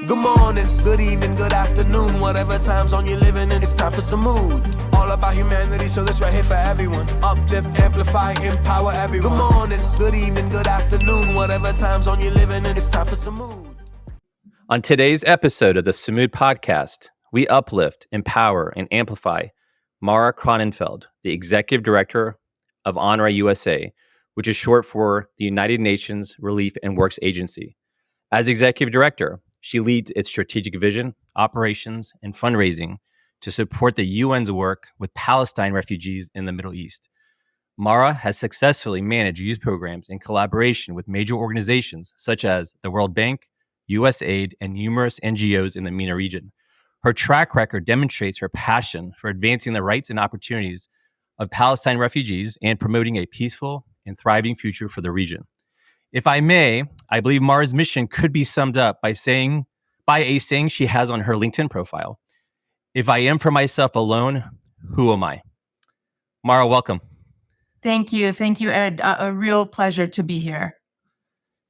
Good morning, good evening, good afternoon, whatever time zone you're living in, it's time for Sumud. All about humanity, so this right here for everyone. Uplift, amplify, empower everyone. Good morning, good evening, good afternoon, whatever time zone you're living in, it's time for Sumud. On today's episode of the Sumud podcast, we uplift, empower, and amplify Mara Kronenfeld, the Executive Director of UNRWA USA, which is short for the United Nations Relief and Works Agency. As Executive Director, she leads its strategic vision, operations, and fundraising to support the UN's work with Palestine refugees in the Middle East. Mara has successfully managed youth programs in collaboration with major organizations such as the World Bank, USAID, and numerous NGOs in the MENA region. Her track record demonstrates her passion for advancing the rights and opportunities of Palestine refugees and promoting a peaceful and thriving future for the region. If I may, I believe Mara's mission could be summed up by a saying she has on her LinkedIn profile. If I am for myself alone, who am I? Mara, welcome. Thank you, Ed. A real pleasure to be here.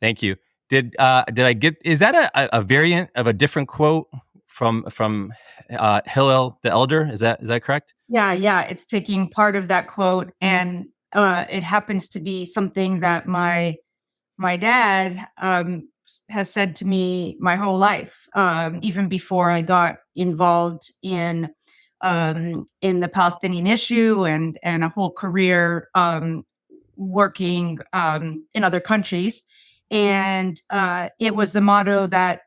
Thank you. Did I get? Is that a variant of a different quote from Hillel the Elder? Is that correct? Yeah. It's taking part of that quote, and it happens to be something that my dad has said to me my whole life, even before I got involved in the Palestinian issue and a whole career working in other countries. And it was the motto that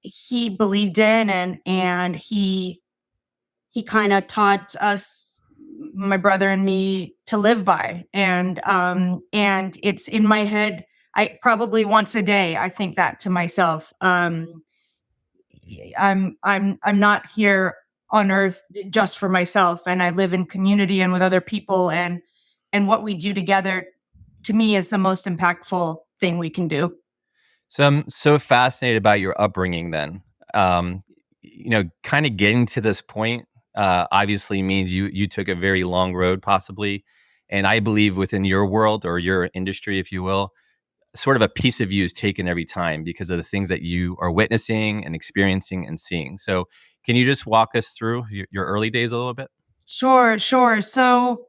he believed in, and he kind of taught us, my brother and me, to live by. And it's in my head. I probably once a day I think that to myself. I'm not here on earth just for myself, and I live in community and with other people, and what we do together, to me, is the most impactful thing we can do. So I'm so fascinated about your upbringing then. Kind of getting to this point obviously means you took a very long road possibly. And I believe within your world or your industry, if you will, sort of a piece of you is taken every time because of the things that you are witnessing and experiencing and seeing. So can you just walk us through your early days a little bit? Sure. So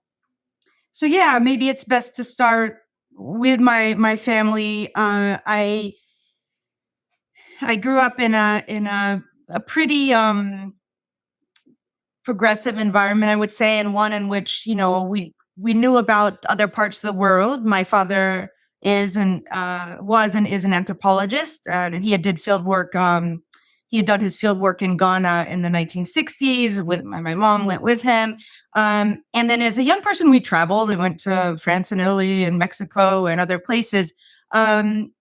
yeah, maybe it's best to start with my family. I grew up in a pretty progressive environment, I would say, and one in which we knew about other parts of the world. My father was and is an anthropologist, and he did field work. He had done his field work in Ghana in the 1960s. With my mom went with him, and then as a young person, we traveled. We went to France and Italy and Mexico and other places. We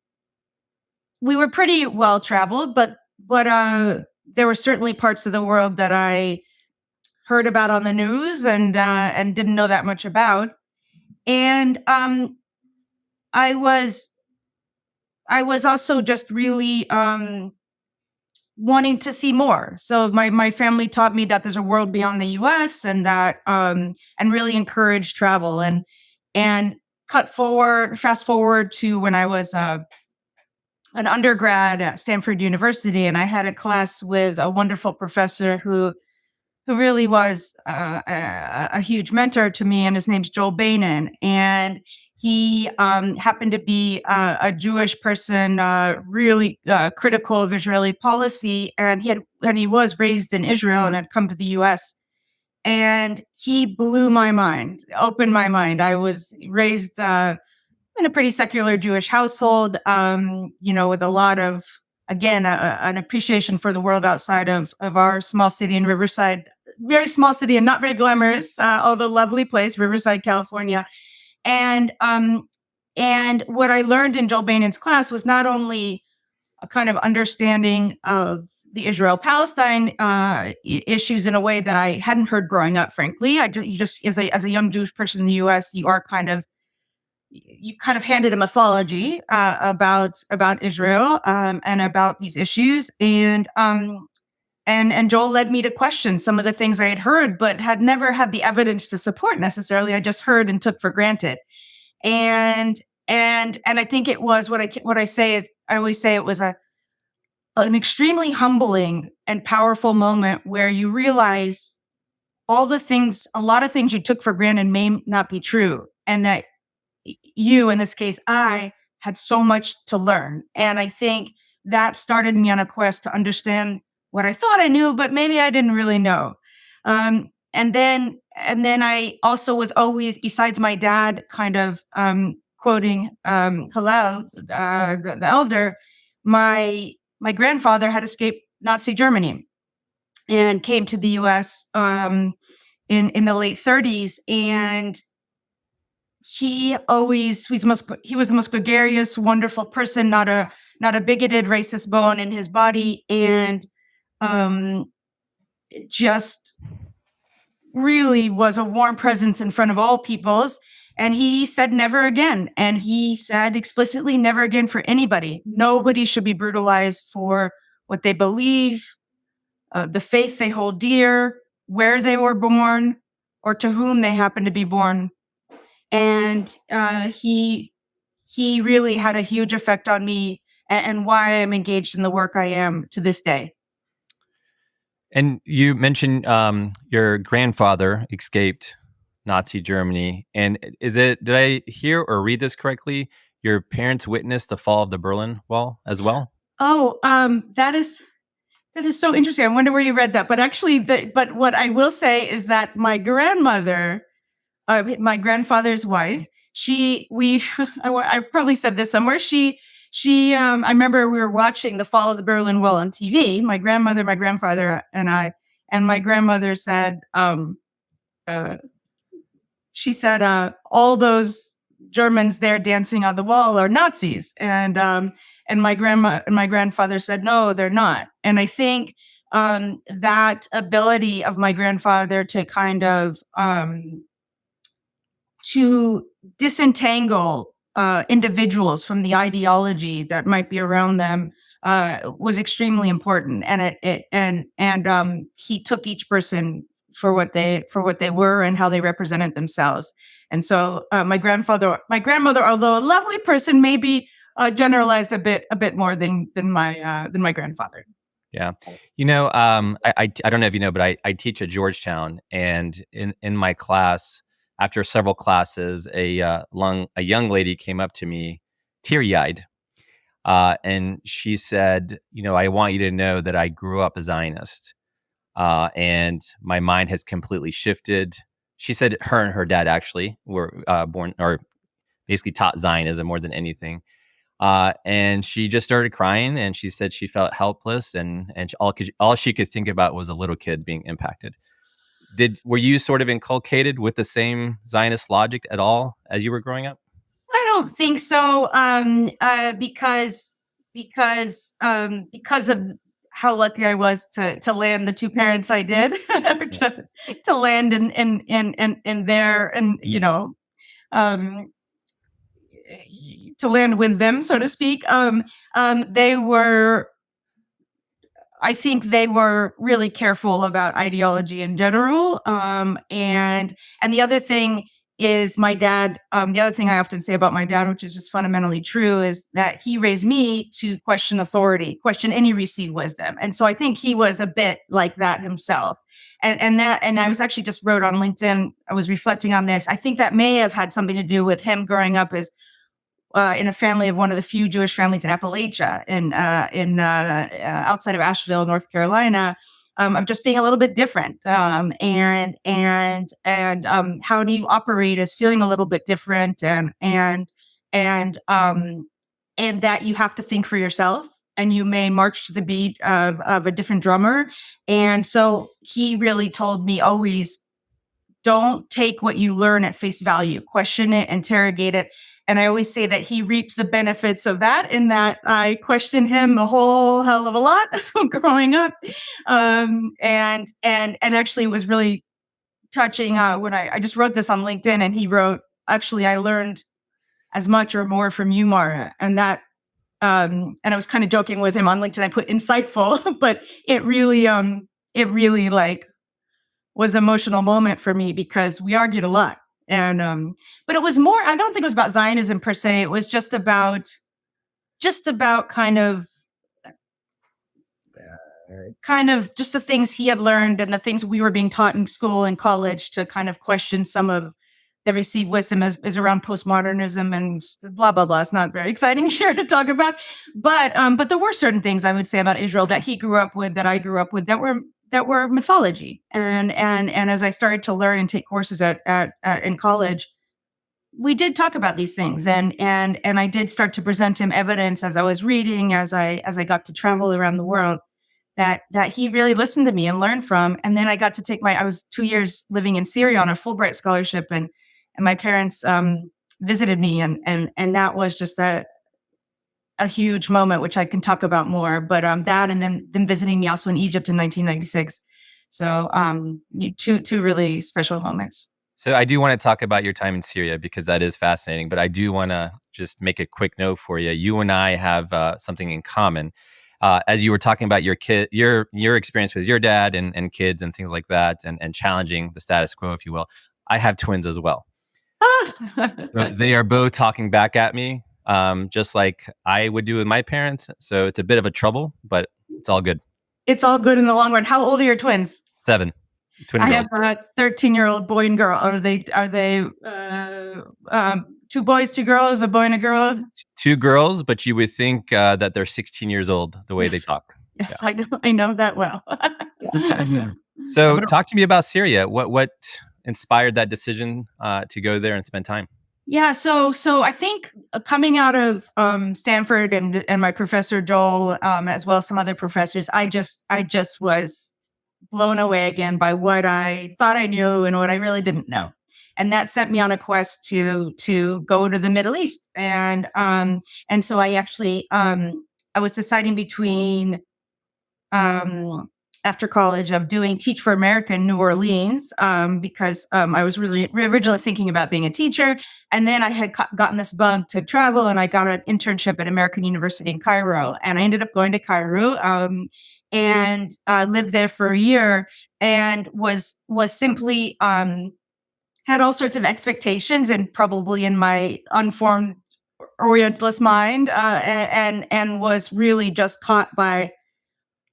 were pretty well traveled, but there were certainly parts of the world that I heard about on the news and didn't know that much about. And I was also just really wanting to see more. So my family taught me that there's a world beyond the US, and that and really encouraged travel. And fast forward to when I was an undergrad at Stanford University, and I had a class with a wonderful professor who really was a huge mentor to me, and his name's Joel Bainan. And he happened to be a Jewish person, really critical of Israeli policy, and he was raised in Israel and had come to the U.S. And he blew my mind, opened my mind. I was raised in a pretty secular Jewish household, with a lot of, again, an appreciation for the world outside of our small city in Riverside, very small city and not very glamorous, although lovely place, Riverside, California. And what I learned in Joel Bainan's class was not only a kind of understanding of the Israel-Palestine issues in a way that I hadn't heard growing up, frankly. You just as a young Jewish person in the U.S., you kind of handed a mythology about Israel and about these issues, and Joel led me to question some of the things I had heard, but had never had the evidence to support necessarily. I just heard and took for granted, and I think it was what I always say it was an extremely humbling and powerful moment where you realize a lot of things you took for granted may not be true. And that you, in this case, I had so much to learn. And I think that started me on a quest to understand what I thought I knew, but maybe I didn't really know. And then I also was always, besides my dad kind of quoting Hillel, the elder, my grandfather had escaped Nazi Germany and came to the U.S. In the late 30s, and he was the most gregarious, wonderful person, not a bigoted, racist bone in his body, and just really was a warm presence in front of all peoples. And he said never again. And he said explicitly never again for anybody. Nobody should be brutalized for what they believe, the faith they hold dear, where they were born, or to whom they happen to be born. And he really had a huge effect on me and why I'm engaged in the work I am to this day. And you mentioned your grandfather escaped Nazi Germany. And did I hear or read this correctly? Your parents witnessed the fall of the Berlin Wall as well? Oh, that is so interesting. I wonder where you read that. But actually, but what I will say is that my grandmother, my grandfather's wife, I probably said this somewhere. I remember we were watching the fall of the Berlin Wall on TV, my grandmother, my grandfather, and I, and my grandmother said, she said, all those Germans there dancing on the wall are Nazis. And my grandfather said, no, they're not. And I think that ability of my grandfather to kind of to disentangle individuals from the ideology that might be around them was extremely important. And he took each person for what they were and how they represented themselves. And so my grandmother, although a lovely person, maybe generalized a bit more than my grandfather. Yeah. I don't know if you know, but I teach at Georgetown, and in my class, after several classes, a young lady came up to me, teary-eyed, and she said, I want you to know that I grew up a Zionist, and my mind has completely shifted. She said her and her dad actually were born, or basically taught Zionism more than anything. And she just started crying, and she said she felt helpless, and all she could think about was a little kid being impacted. Were you sort of inculcated with the same Zionist logic at all as you were growing up? I don't think so. Because of how lucky I was to land the two parents I did, to land in there, and to land with them, so to speak. I think they were really careful about ideology in general. And the other thing is my dad. The other thing I often say about my dad, which is just fundamentally true, is that he raised me to question authority, question any received wisdom. And so I think he was a bit like that himself. And I was actually just wrote on LinkedIn, I was reflecting on this. I think that may have had something to do with him growing up as in a family of one of the few Jewish families in Appalachia, outside of Asheville, North Carolina, of just being a little bit different, and how do you operate as feeling a little bit different, and that you have to think for yourself, and you may march to the beat of a different drummer. And so he really told me always, don't take what you learn at face value, question it, interrogate it. And I always say that he reaped the benefits of that, in that I questioned him a whole hell of a lot growing up. And actually it was really touching when I just wrote this on LinkedIn, and he wrote, actually, I learned as much or more from you, Mara. And that, and I was kind of joking with him on LinkedIn. I put insightful, but it really like was an emotional moment for me, because we argued a lot. And but it was more, I don't think it was about Zionism per se. It was just about kind of kind of just the things he had learned and the things we were being taught in school and college to kind of question some of the received wisdom is around postmodernism and blah, blah, blah. It's not very exciting here to talk about. But there were certain things I would say about Israel that he grew up with, that I grew up with, that were mythology. And as I started to learn and take courses in college, we did talk about these things, and I did start to present him evidence as I was reading, as I got to travel around the world, that he really listened to me and learned from. And then I got to I was 2 years living in Syria on a Fulbright scholarship, and my parents visited me, and that was just a huge moment, which I can talk about more. But that, and then them visiting me also in Egypt in 1996. So two really special moments. So I do want to talk about your time in Syria because that is fascinating, but I do want to just make a quick note for you. You and I have something in common. As you were talking about your experience with your dad and kids and things like that, and challenging the status quo, if you will, I have twins as well. They are both talking back at me, just like I would do with my parents. So it's a bit of a trouble, but it's all good. It's all good in the long run. How old are your twins? 7. Twin girls. I have a 13-year-old boy and girl. Are they 2 boys, 2 girls, a boy and a girl? 2 girls, but you would think that they're 16 years old the way they talk. Yes, yeah. I know that well. So talk to me about Syria. What inspired that decision to go there and spend time? Yeah, so I think coming out of Stanford and my professor Joel, as well as some other professors, I just was blown away again by what I thought I knew and what I really didn't know. And that sent me on a quest to go to the Middle East. And so I actually, I was deciding between, after college, of doing Teach for America in New Orleans, because I was really originally thinking about being a teacher. And then I had gotten this bug to travel, and I got an internship at American University in Cairo. And I ended up going to Cairo, and lived there for a year, and was simply had all sorts of expectations, and probably in my unformed Orientalist mind, and was really just caught by,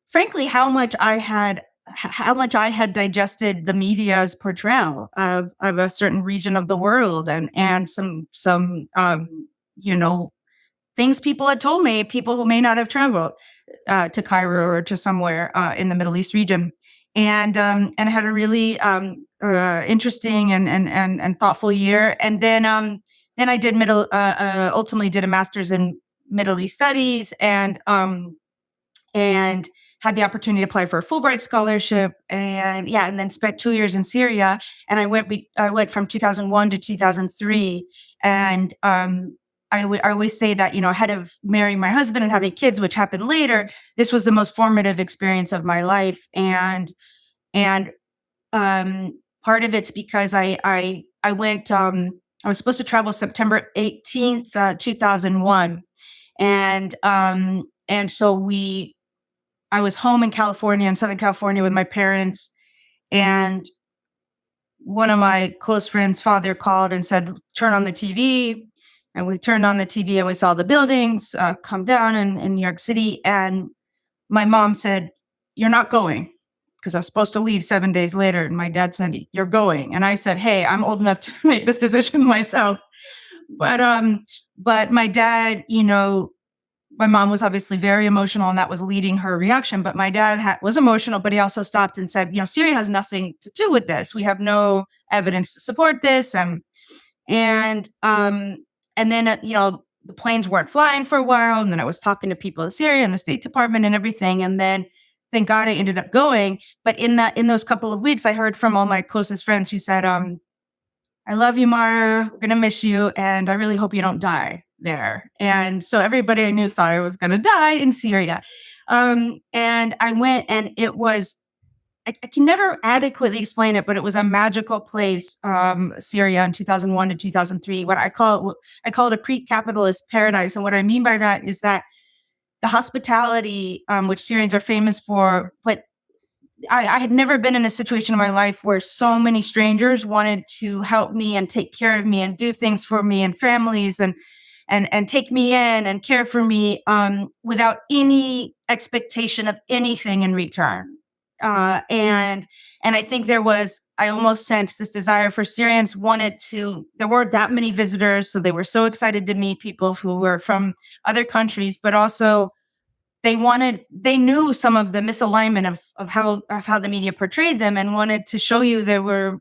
frankly, how much I had digested the media's portrayal of a certain region of the world, and some things people had told me, people who may not have traveled to Cairo or to somewhere in the Middle East region, and I had a really interesting and thoughtful year. And then I did ultimately did a master's in Middle East studies, and had the opportunity to apply for a Fulbright scholarship, and then spent 2 years in Syria. And I went from 2001 to 2003, and I always say that, ahead of marrying my husband and having kids, which happened later, this was the most formative experience of my life. And part of it's because I went, I was supposed to travel September 18th, 2001. And so I was home in California, in Southern California, with my parents, and one of my close friends' father called and said, turn on the TV. And we turned on the TV, and we saw the buildings come down in New York City. And my mom said, you're not going, because I was supposed to leave 7 days later. And my dad said, you're going. And I said, hey, I'm old enough to make this decision myself. But my dad, my mom was obviously very emotional, and that was leading her reaction. But my dad was emotional, but he also stopped and said, Syria has nothing to do with this. We have no evidence to support this. And then, the planes weren't flying for a while. And then I was talking to people in Syria and the State Department and everything. And then, thank God, I ended up going. But in those couple of weeks, I heard from all my closest friends who said, I love you, Mara. We're going to miss you. And I really hope you don't die there. And so everybody I knew thought I was going to die in Syria. And I went, and it was, I can never adequately explain it, but it was a magical place, Syria, in 2001 to 2003. What I call it a pre-capitalist paradise. And what I mean by that is that the hospitality, which Syrians are famous for, but I had never been in a situation in my life where so many strangers wanted to help me and take care of me and do things for me, and families. and take me in and care for me without any expectation of anything in return. And I think I almost sensed this desire for Syrians there weren't that many visitors, so they were so excited to meet people who were from other countries, but also they knew some of the misalignment of how the media portrayed them, and wanted to show you there were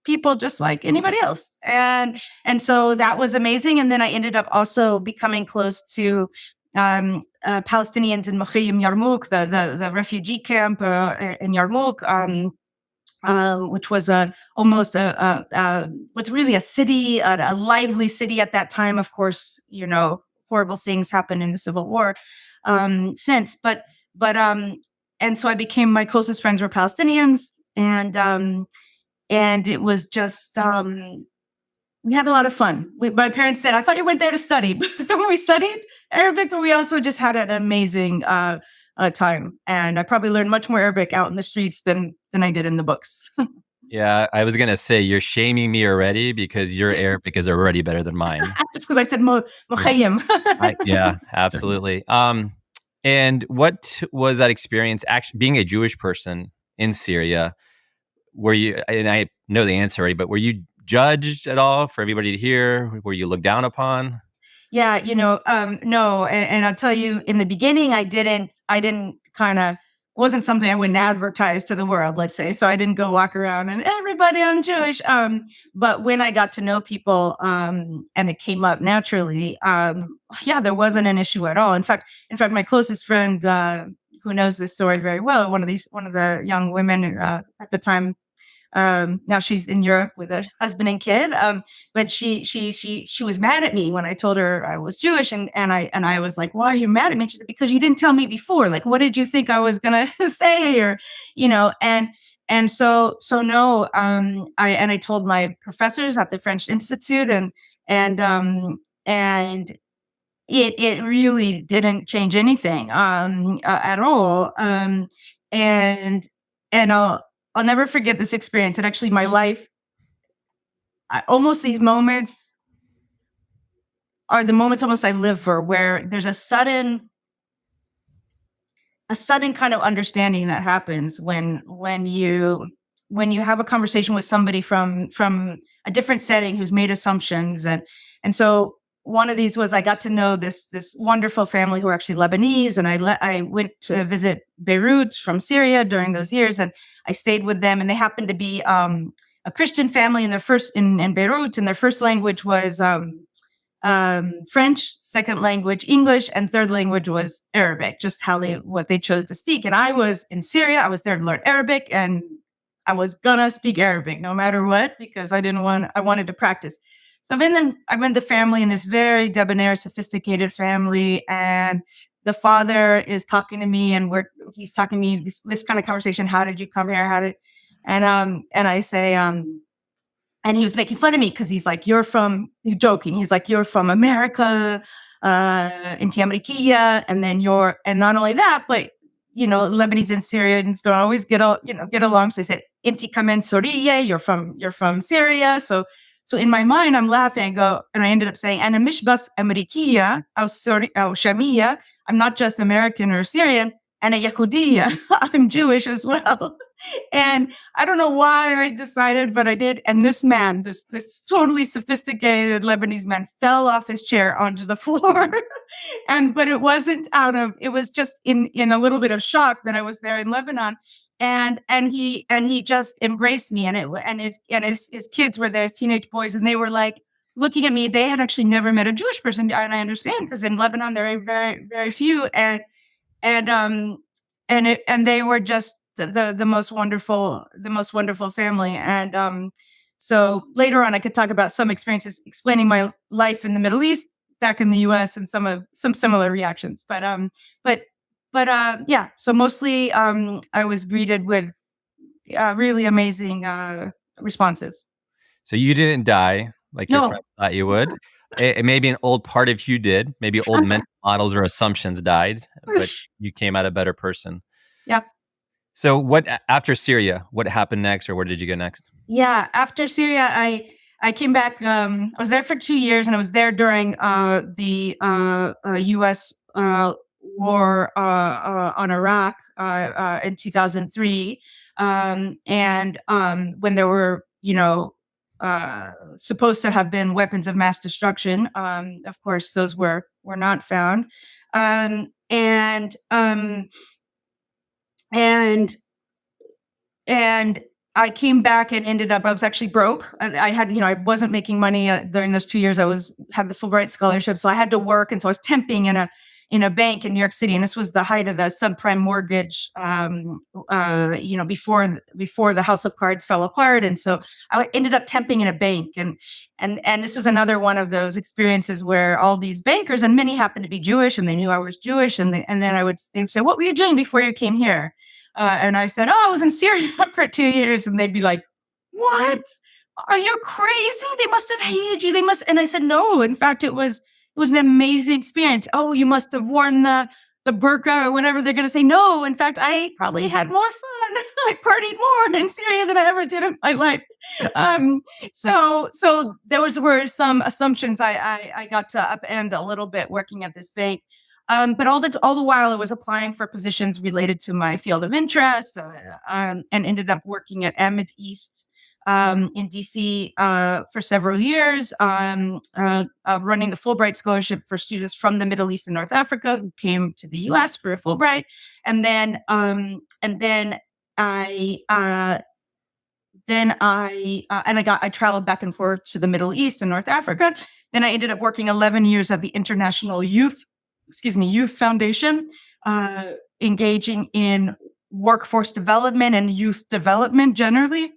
people just like anybody else. And so that was amazing. And then I ended up also becoming close to Palestinians in Mukhayyam Yarmouk, the refugee camp in Yarmouk, which was was really a city, a lively city at that time. Of course, horrible things happened in the Civil War since, but and so my closest friends were Palestinians, and it was just, we had a lot of fun. My parents said, I thought you went there to study. But we studied Arabic, but we also just had an amazing time. And I probably learned much more Arabic out in the streets than I did in the books. Yeah, I was going to say, you're shaming me already because your Arabic is already better than mine. Just because I said Mukhayyam. Yeah, absolutely. And what was that experience, actually being a Jewish person in Syria? Were you, and I know the answer already, but were you judged at all for everybody to hear? Were you looked down upon? Yeah, no. And I'll tell you, in the beginning, I didn't wasn't something I wouldn't advertise to the world, let's say. So I didn't go walk around and everybody, I'm Jewish. But when I got to know people, and it came up naturally, there wasn't an issue at all. In fact, my closest friend, who knows this story very well, one of the young women at the time, now she's in Europe with a husband and kid. But she was mad at me when I told her I was Jewish, and I was like, "Why are you mad at me?" She said, "Because you didn't tell me before. Like, what did you think I was gonna say?" Or, and so no. I told my professors at the French Institute, and it really didn't change anything at all. And I'll never forget this experience. And actually, my life, almost these moments are the moments almost I live for, where there's a sudden kind of understanding that happens when you have a conversation with somebody from a different setting who's made assumptions. And so one of these was, I got to know this wonderful family who are actually Lebanese, and I went to visit Beirut from Syria during those years, and I stayed with them. And they happened to be a Christian family, in Beirut, and their first language was French, second language English, and third language was Arabic. Just what they chose to speak. And I was in Syria. I was there to learn Arabic, and I was gonna speak Arabic no matter what, because I wanted to practice. So I'm in the family, in this very debonair, sophisticated family, and the father is talking to me, and he's talking to me this kind of conversation. How did you come here? And I say, and he was making fun of me because he's like, you're joking. He's like, you're from America, Inti Amerikia, and not only that, but Lebanese and Syrians don't always get along. So he said, Inti kamen Suriye, you're from Syria. So in my mind, I'm laughing. And I ended up saying, "Ana mish bas Amerikiya, aw Shamiya. I'm not just American or Syrian. Ana Yahudiya. I'm Jewish as well." And I don't know why I decided, but I did. And this man, this totally sophisticated Lebanese man, fell off his chair onto the floor. But it was just in a little bit of shock that I was there in Lebanon. And he just embraced me, and his kids were there, his teenage boys, and they were like looking at me. They had actually never met a Jewish person, and I understand, because in Lebanon there are very, very few, and they were just the most wonderful family. And so later on, I could talk about some experiences explaining my life in the Middle East, back in the U.S., and some similar reactions. But so mostly I was greeted with really amazing responses. So you didn't die like your friend thought you would. Maybe an old part of you did. Maybe old mental models or assumptions died, but you came out a better person. Yeah. So after Syria, what happened next, or where did you go next? Yeah, after Syria, I came back. I was there for 2 years, and I was there during the U.S. War on Iraq in 2003, and when there were, supposed to have been weapons of mass destruction. Of course, those were not found, and and and I came back and ended up, I was actually broke. I had, I wasn't making money during those 2 years. Had the Fulbright scholarship. So I had to work. And so I was temping in a bank in New York City. And this was the height of the subprime mortgage, before the house of cards fell apart. And so I ended up temping in a bank. And this was another one of those experiences where all these bankers, and many happened to be Jewish, and they knew I was Jewish. And then they would say, "What were you doing before you came here?" And I said, "Oh, I was in Syria for 2 years." And they'd be like, "What? Are you crazy? They must have hated you. They must." And I said, "No, in fact, it was an amazing experience." "Oh, you must have worn the burqa or whatever they're going to say." "No, in fact, I probably had more fun. I partied more in Syria than I ever did in my life." So were some assumptions I got to upend a little bit working at this bank. But all the while I was applying for positions related to my field of interest, and ended up working at Amid East in DC for several years, running the Fulbright scholarship for students from the Middle East and North Africa who came to the U.S. for a Fulbright, and then I traveled back and forth to the Middle East and North Africa. Then I ended up working 11 years at the International Youth Foundation, engaging in workforce development and youth development generally,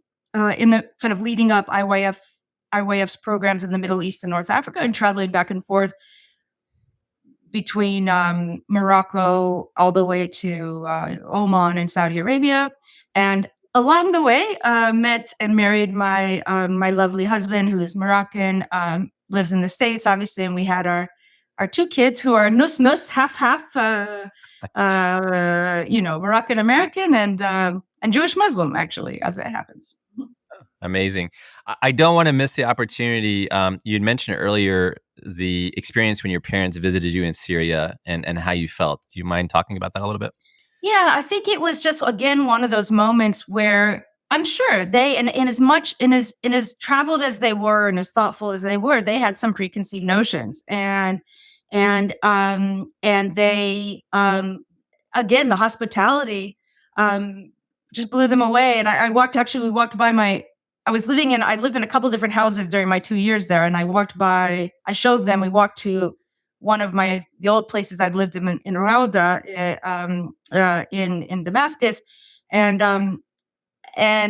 in the kind of leading up IYF's programs in the Middle East and North Africa, and traveling back and forth between Morocco all the way to Oman and Saudi Arabia. And along the way, met and married my lovely husband, who is Moroccan, lives in the States, obviously, and we had our 2 kids who are nus, half, Moroccan American and Jewish Muslim, actually, as it happens. Amazing. I don't want to miss the opportunity. You'd mentioned earlier the experience when your parents visited you in Syria and how you felt. Do you mind talking about that a little bit? Yeah, I think it was just, again, one of those moments where I'm sure they, and as traveled as they were and as thoughtful as they were, they had some preconceived notions, and they, again, the hospitality just blew them away. And I walked by I lived in a couple different houses during my 2 years there, and I showed them, we walked to one of the old places I'd lived in Rauda, in Damascus, and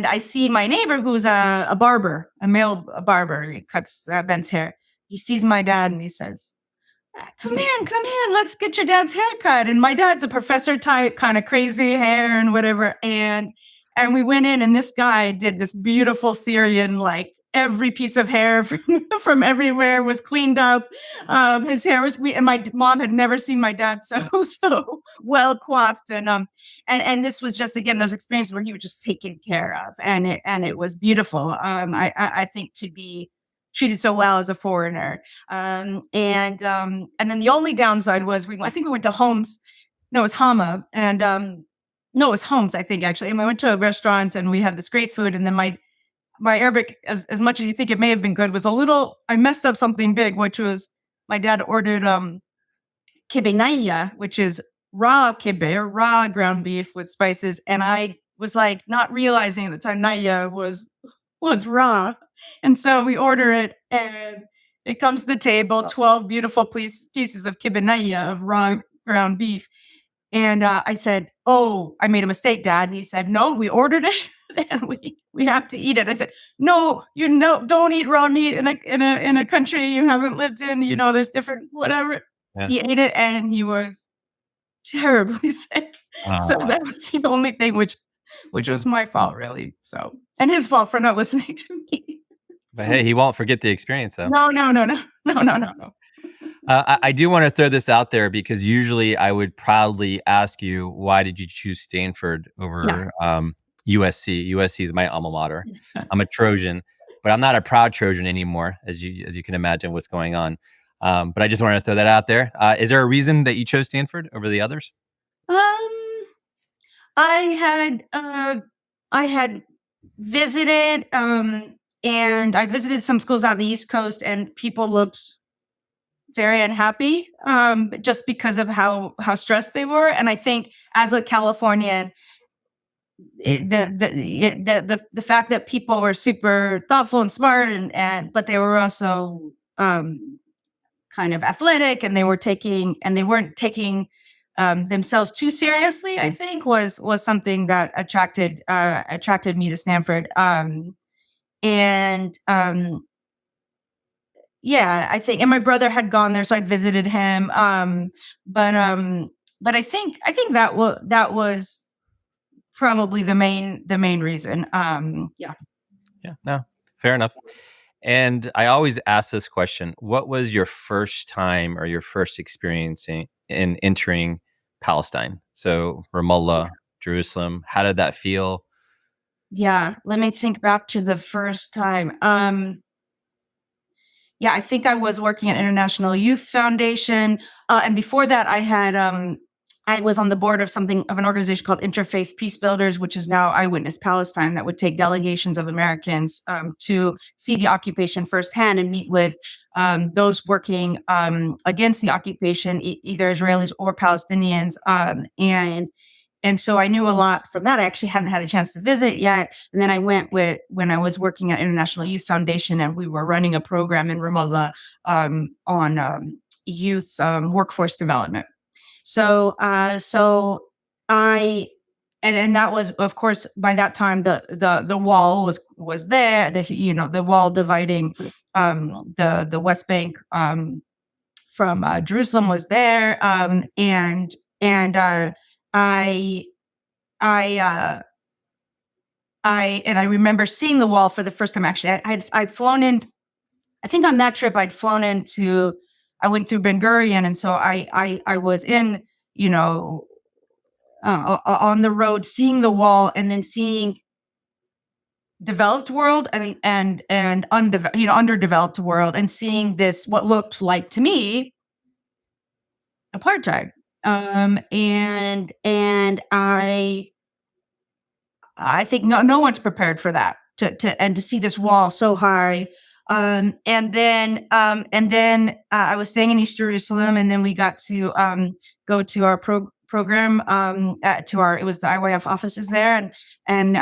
I see my neighbor, who's a barber, a male barber. He cuts Ben's hair. He sees my dad and he says, come in, let's get your dad's haircut. And my dad's a professor type, kind of crazy hair and whatever. And we went in, and this guy did this beautiful Syrian, like every piece of hair from everywhere was cleaned up. His hair was, and my mom had never seen my dad so well coiffed. And this was just, again, those experiences where he was just taken care of, and it was beautiful. I think to be treated so well as a foreigner. And then the only downside was I think we went to Homs. No, it was Hama. And no, it was Homs, I think, actually. And we went to a restaurant and we had this great food. And then my Arabic, as much as you think it may have been good, was I messed up something big, which was my dad ordered kibbeh naya, which is raw kibbeh, or raw ground beef with spices. And I was like not realizing at the time naya was raw. And so we order it, and it comes to the table, 12 beautiful pieces of kibbeh naya, of raw ground beef. And I said, "Oh, I made a mistake, Dad." And he said, "No, we ordered it and we have to eat it." I said, "No, don't eat raw meat in a country you haven't lived in. There's different whatever." Yeah. He ate it and he was terribly sick. So that was the only thing which was my fault, really. So, and his fault for not listening to me. But hey, he won't forget the experience, though. No. I do want to throw this out there, because usually I would proudly ask you, why did you choose Stanford over USC? USC is my alma mater. I'm a Trojan. but I'm not a proud Trojan anymore, as you can imagine what's going on. But I just wanted to throw that out there. Is there a reason that you chose Stanford over the others? I had visited, and I visited some schools on the East Coast, and people looked very unhappy, just because of how stressed they were. And I think as a Californian, the fact that people were super thoughtful and smart, but they were also kind of athletic, and they weren't taking themselves too seriously, I think was something that attracted me to Stanford. Yeah, I think, and my brother had gone there, so I visited him. But I think that was probably the main reason. Yeah. Yeah, no, fair enough. And I always ask this question: what was your first time or your first experience in entering Palestine? So Ramallah, Jerusalem. How did that feel? Yeah, let me think back to the first time. Yeah, I think I was working at International Youth Foundation, and before that, I was on the board of an organization called Interfaith Peace Builders, which is now Eyewitness Palestine, that would take delegations of Americans to see the occupation firsthand and meet with those working against the occupation, either Israelis or Palestinians, and so I knew a lot from that. I actually hadn't had a chance to visit yet. And then I went when I was working at International Youth Foundation, and we were running a program in Ramallah on youth workforce development. So I, and that was, of course, by that time, the wall was there, the wall dividing the West Bank from Jerusalem was there. I remember seeing the wall for the first time. Actually, I'd flown in. I think on that trip I went through Ben Gurion, and so I was in, on the road, seeing the wall, and then seeing developed world, and underdeveloped world, and seeing this, what looked like to me, apartheid. And I think no one's prepared for that, to see this wall so high. And then I was staying in East Jerusalem, and then we got to go to our program it was the IYF offices there, and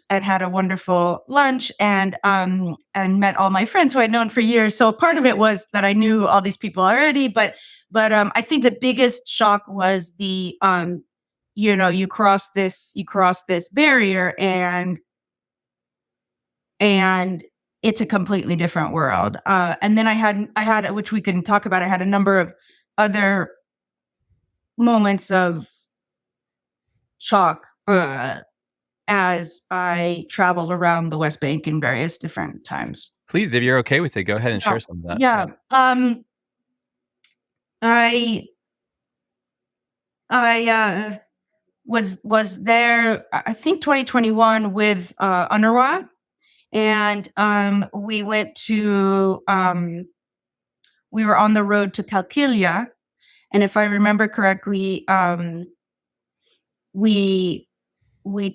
had a wonderful lunch, and met all my friends who I'd known for years. So part of it was that I knew all these people already, but I think the biggest shock was the you cross this barrier, and it's a completely different world. And then I had, which we can talk about, I had a number of other moments of shock as I traveled around the West Bank in various different times. Please, if you're okay with it, go ahead and share some of that. Yeah. I was there, I think 2021 with UNRWA, and we went to we were on the road to Kalkilia, and if I remember correctly, we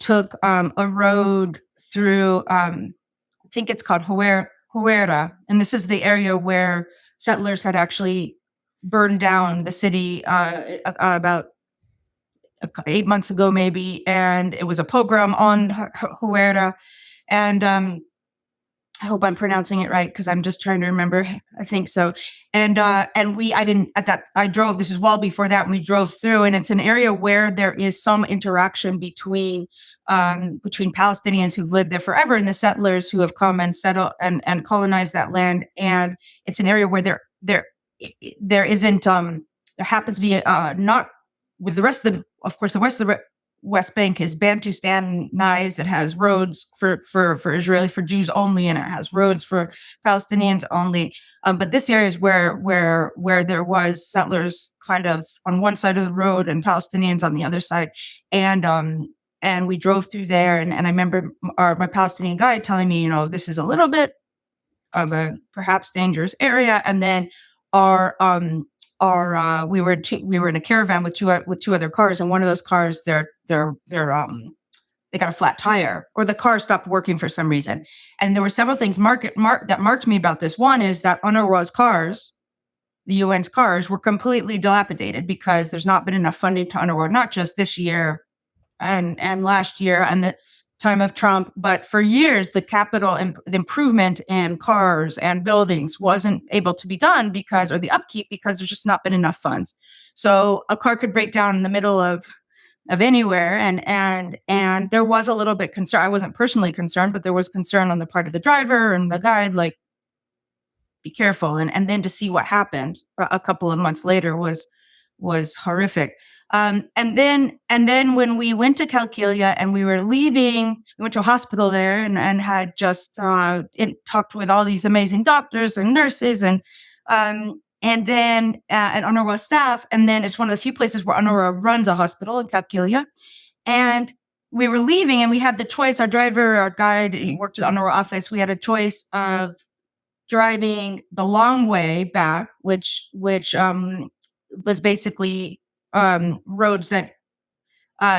took a road through I think it's called Huerta, and this is the area where settlers had actually burned down the city about 8 months ago, maybe, and it was a pogrom on Huerta, and I hope I'm pronouncing it right, because I'm just trying to remember. I think so. And I drove, this is well before that, and we drove through, and it's an area where there is some interaction between Palestinians who've lived there forever and the settlers who have come and settled and colonized that land. And it's an area where there isn't, there happens to be not with the rest of the, of course, the rest of the West Bank is Bantustanized. It has roads for Israeli, for Jews only, and it has roads for Palestinians only. But this area is where there was settlers kind of on one side of the road and Palestinians on the other side. And we drove through there, and I remember my Palestinian guide telling me, this is a little bit a perhaps dangerous area, and then we were in a caravan with two other cars, and one of those cars they got a flat tire, or the car stopped working for some reason. And there were several things that marked me about this. One is that UNRWA's cars, the UN's cars, were completely dilapidated because there's not been enough funding to UNRWA, not just this year and last year and the time of Trump, but for years, the capital the improvement in cars and buildings wasn't able to be done or the upkeep, because there's just not been enough funds. So a car could break down in the middle of anywhere. And there was a little bit concern. I wasn't personally concerned, but there was concern on the part of the driver and the guide, like, be careful. And then to see what happened a couple of months later was horrific. And then when we went to Qalqilya and we were leaving, we went to a hospital there and had just talked with all these amazing doctors and nurses and then and UNRWA staff. And then it's one of the few places where UNRWA runs a hospital in Qalqilya. And we were leaving and we had the choice, our driver, our guide, he worked at the UNRWA office. We had a choice of driving the long way back, which was basically roads that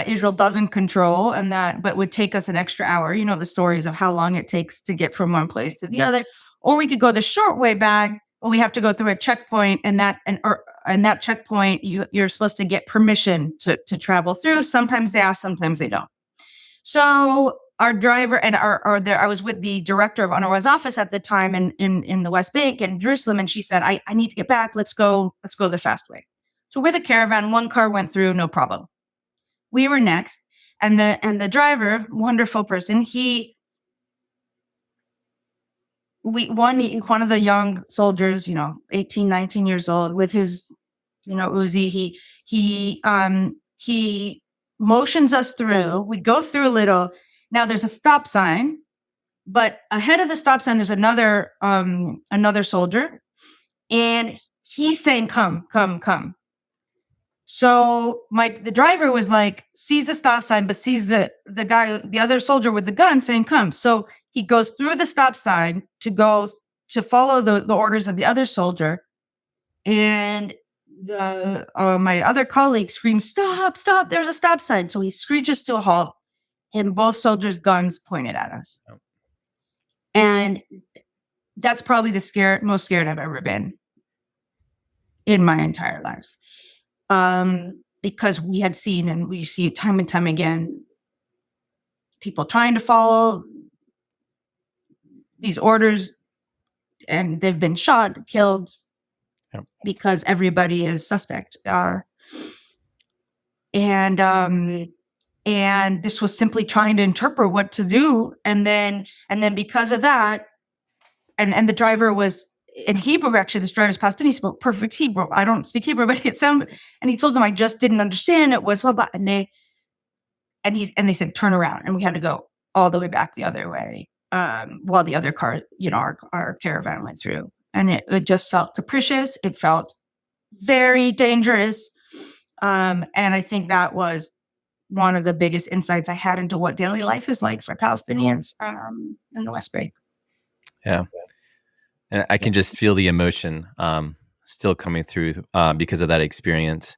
Israel doesn't control, but would take us an extra hour. You know the stories of how long it takes to get from one place to the other. Or we could go the short way back, but we have to go through a checkpoint, and that checkpoint you're supposed to get permission to travel through. Sometimes they ask, sometimes they don't. So our driver and I was with the director of UNRWA's office at the time in the West Bank in Jerusalem, and she said, I need to get back. Let's go the fast way. So with a caravan, one car went through, no problem. We were next, and the driver, wonderful person, one of the young soldiers, 18, 19 years old, with his, Uzi, he motions us through. We go through a little. Now there's a stop sign, but ahead of the stop sign, there's another soldier, and he's saying, come, come, come. So the driver was like, sees the stop sign, but sees the guy, the other soldier with the gun saying, come. So he goes through the stop sign to follow the orders of the other soldier. And my other colleague screams, stop, stop, there's a stop sign. So he screeches to a halt, and both soldiers' guns pointed at us. Oh. And that's probably the most scared I've ever been in my entire life. Because we had seen, and we see time and time again, people trying to follow these orders, and they've been shot, killed, because everybody is suspect. And this was simply trying to interpret what to do. And then because of that, and the driver was in Hebrew, actually, this driver's Palestinian, spoke perfect Hebrew. I don't speak Hebrew, but it sounded, and he told them, I just didn't understand. It was blah, blah. And they said, turn around. And we had to go all the way back the other way, while the other car, our caravan went through. And it just felt capricious. It felt very dangerous. And I think that was one of the biggest insights I had into what daily life is like for Palestinians in the West Bank. Yeah. And I can just feel the emotion still coming through because of that experience.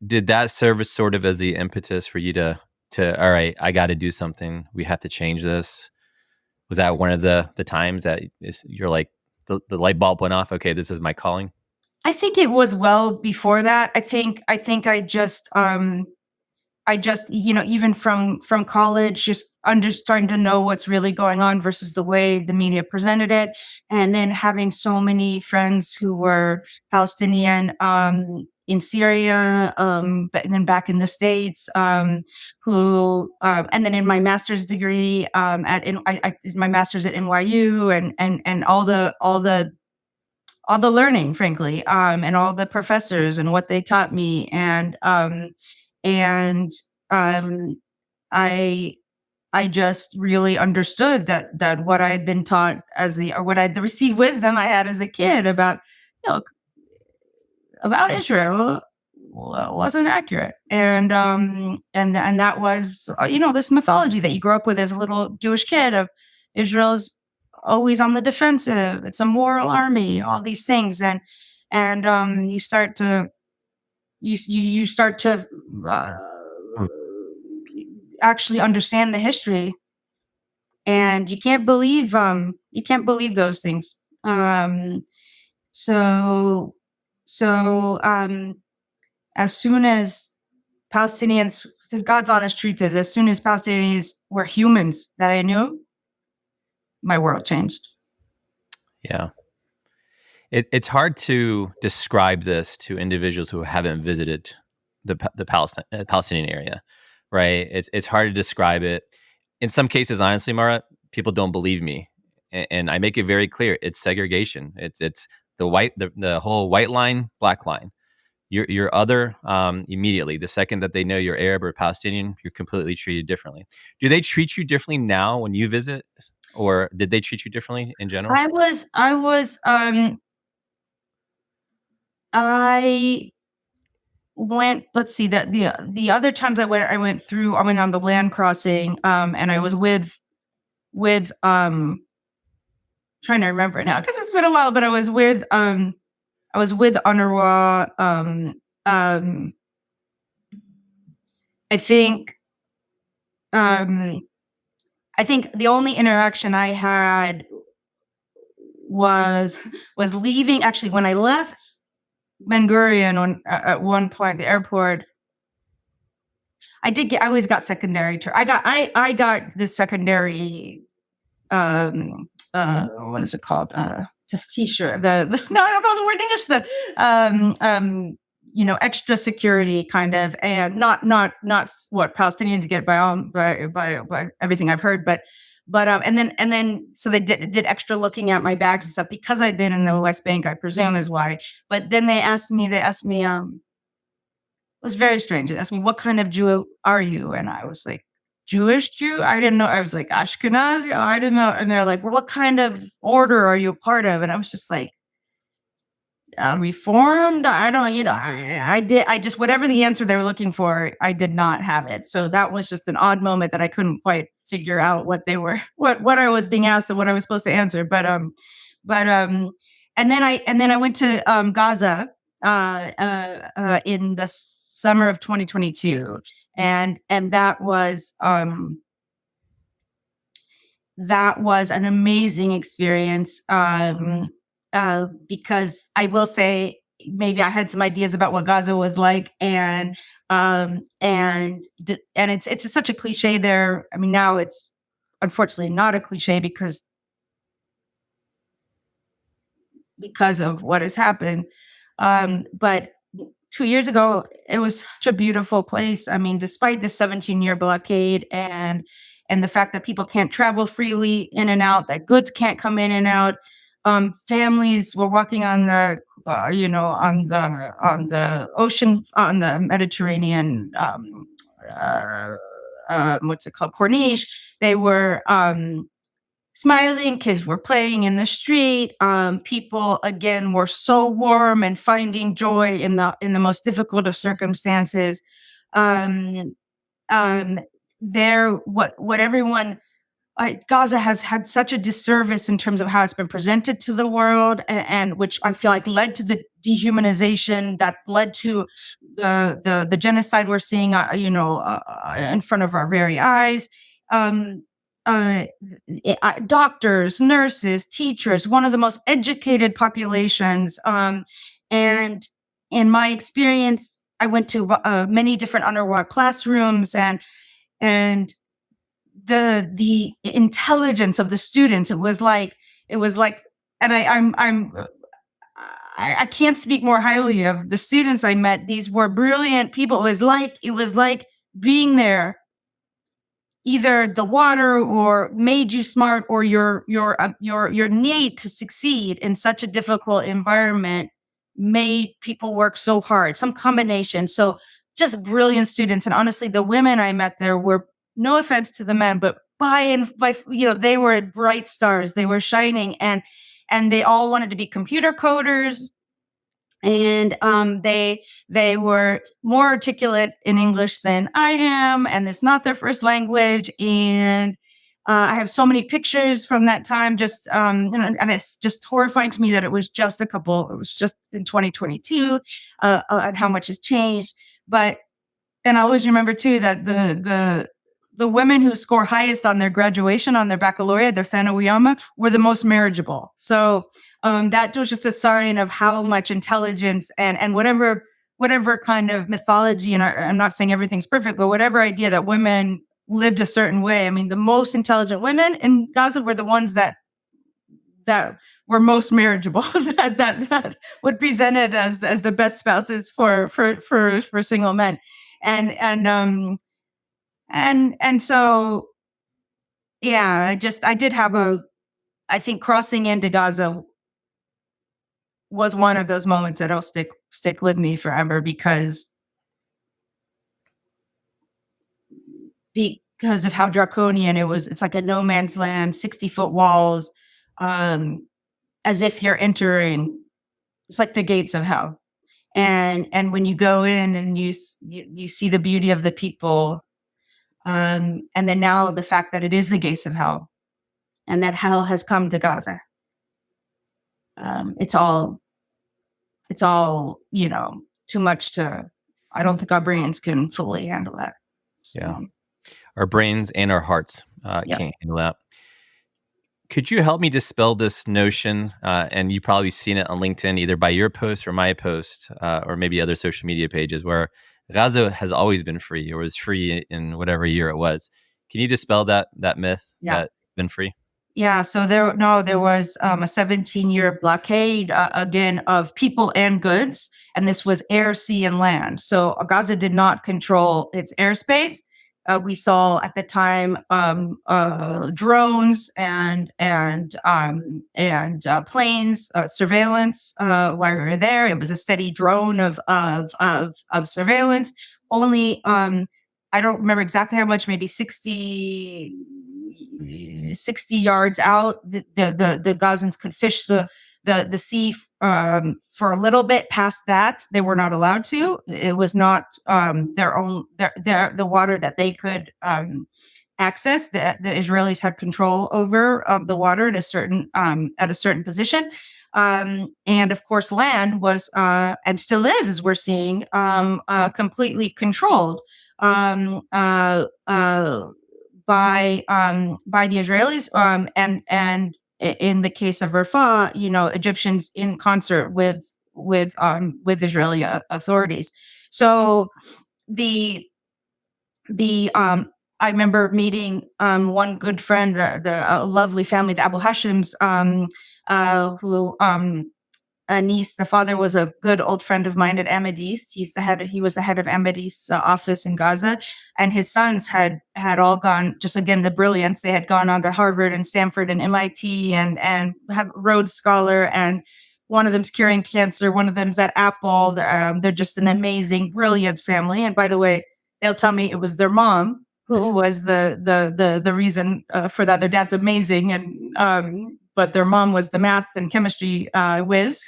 Did that serve as sort of as the impetus for you to all right, I got to do something. We have to change this. Was that one of the times that you're like, the light bulb went off? Okay, this is my calling. I think it was well before that. I think I just even from college, just starting to know what's really going on versus the way the media presented it. And then having so many friends who were Palestinian in Syria, but then back in the States, and then in my master's degree I did my master's at NYU, and all the learning, frankly, and all the professors and what they taught me, and I just really understood that what I had been taught what I'd received wisdom I had as a kid about Israel wasn't accurate, and that was this mythology that you grow up with as a little Jewish kid of Israel's always on the defensive. It's a moral army, all these things. And you start to uh, actually understand the history, and you can't believe those things. So as soon as Palestinians, the God's honest truth is, as soon as Palestinians were humans that I knew, my world changed. Yeah. It's hard to describe this to individuals who haven't visited the Palestinian area, right? It's hard to describe it. In some cases, honestly, Mara, people don't believe me, and I make it very clear. It's segregation. It's the whole white line, black line. You're other immediately. The second that they know you're Arab or Palestinian, you're completely treated differently. Do they treat you differently now when you visit, or did they treat you differently in general? I went, let's see, that the other times I went on the land crossing, and I was with trying to remember now because it's been a while, but I was with UNRWA. I think the only interaction I had was leaving. Actually, when I left Ben Gurion at one point, the airport, I always got secondary. I got this secondary. What is it called? Just T-shirt. No, I don't know the word in English. Extra security kind of, and not what Palestinians get by everything I've heard, but and then so they did extra looking at my bags and stuff because I'd been in the West Bank, I presume is why. But then they asked me, it was very strange. They asked me, what kind of Jew are you? And I was like, Jewish Jew? I didn't know. I was like, Ashkenazi? I didn't know. And they're like, well, what kind of order are you a part of? And I was just like, Reformed? I don't, I just, whatever the answer they were looking for, I did not have it. So that was just an odd moment that I couldn't quite figure out what I was being asked and what I was supposed to answer. And then I went to Gaza in the summer of 2022, and that was an amazing experience. Because I will say, maybe I had some ideas about what Gaza was like, and it's such a cliche there. I mean, now it's unfortunately not a cliche because of what has happened. But 2 years ago, it was such a beautiful place. I mean, despite the 17-year blockade and the fact that people can't travel freely in and out, that goods can't come in and out. Families were walking on the, on the ocean, on the Mediterranean, what's it called, Corniche. They were smiling. Kids were playing in the street. People again were so warm and finding joy in the most difficult of circumstances. Gaza has had such a disservice in terms of how it's been presented to the world, and which I feel like led to the dehumanization that led to the genocide we're seeing, in front of our very eyes. Doctors, nurses, teachers, one of the most educated populations. And in my experience, I went to many different UNRWA classrooms, and the intelligence of the students, it was like, and I can't speak more highly of the students I met. These were brilliant people. It was like being there. Either the water or made you smart, or your need to succeed in such a difficult environment made people work so hard. Some combination. So just brilliant students. And honestly, the women I met there were, no offense to the men, but they were bright stars. They were shining, and they all wanted to be computer coders. And they were more articulate in English than I am, and it's not their first language. And I have so many pictures from that time, and it's just horrifying to me that it was just in 2022, and how much has changed. But then I always remember too that the women who score highest on their graduation, on their baccalaureate, their Thanawiyama, were the most marriageable. So that was just a sign of how much intelligence and whatever kind of mythology, and I'm not saying everything's perfect, but whatever idea that women lived a certain way. I mean, the most intelligent women in Gaza were the ones that were most marriageable, that would presented as the best spouses for single men, and so yeah, I did have I think crossing into Gaza was one of those moments that'll stick with me forever because of how draconian it was. It's like a no man's land, 60-foot walls, as if you're entering. It's like the gates of hell. And when you go in and you see the beauty of the people, and then now the fact that it is the gates of hell, and that hell has come to Gaza. It's all too much to. I don't think our brains can fully handle that. So, yeah. Our brains and our hearts can't handle that. Could you help me dispel this notion? And you've probably seen it on LinkedIn, either by your post or my post, or maybe other social media pages, where Gaza has always been free, or was free in whatever year it was. Can you dispel that myth that it's been free? Yeah, so there was a 17-year blockade, again, of people and goods, and this was air, sea, and land. So Gaza did not control its airspace. We saw at the time drones and planes, surveillance while we were there. It was a steady drone of surveillance. Only I don't remember exactly how much, maybe 60 yards out, the Gazans could fish the sea for a little bit. Past that, they were not allowed to. It was not the water that they could access. The Israelis had control over the water at a certain position, and of course, land was and still is, as we're seeing, completely controlled by the Israelis, and in the case of Rafah, Egyptians in concert with Israeli authorities. So I remember meeting one good friend, a lovely family, the Abu Hashims, who Anis, the father, was a good old friend of mine at Amadis. He was the head of Amadis' office in Gaza, and his sons had all gone. Just again, the brilliance. They had gone on to Harvard and Stanford and MIT and have Rhodes Scholar. And one of them's curing cancer. One of them's at Apple. They're just an amazing, brilliant family. And by the way, they'll tell me it was their mom who was the reason for that. Their dad's amazing, and but their mom was the math and chemistry whiz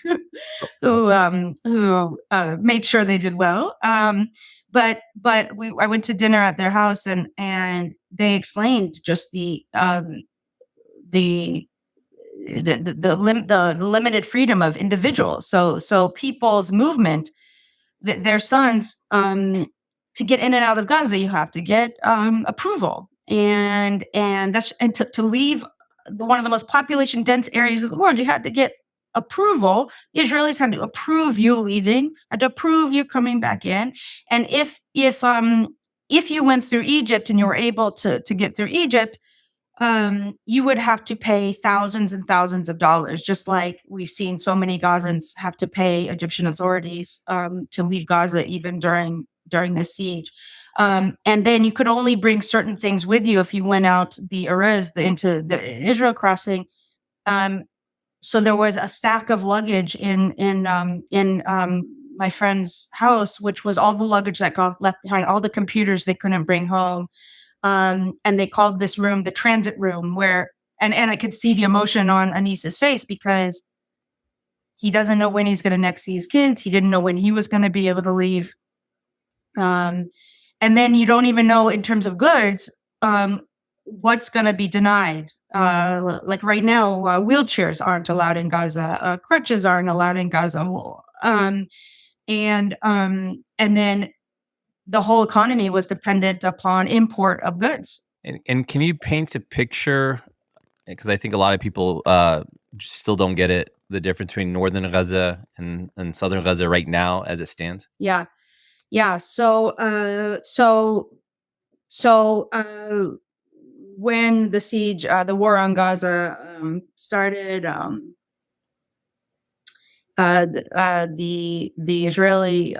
who made sure they did well. But I went to dinner at their house, and they explained just the limited freedom of individuals. So people's movement, their sons, to get in and out of Gaza, you have to get approval, and to leave one of the most population dense areas of the world, you had to get approval. The Israelis had to approve you leaving, had to approve you coming back in. And if you went through Egypt and you were able to get through Egypt, you would have to pay thousands and thousands of dollars, just like we've seen so many Gazans have to pay Egyptian authorities to leave Gaza, even during this siege. And then you could only bring certain things with you if you went out the Erez, into the Israel crossing. So there was a stack of luggage in my friend's house, which was all the luggage that got left behind, all the computers they couldn't bring home. And they called this room the transit room, where and I could see the emotion on Anis's face, because he doesn't know when he's going to next see his kids. He didn't know when he was going to be able to leave. And then you don't even know, in terms of goods, what's going to be denied. Like right now, wheelchairs aren't allowed in Gaza, crutches aren't allowed in Gaza, and then the whole economy was dependent upon import of goods. And can you paint a picture? Because I think a lot of people still don't get it, the difference between northern Gaza and southern Gaza right now as it stands. Yeah. So when the siege, the war on Gaza started, the Israeli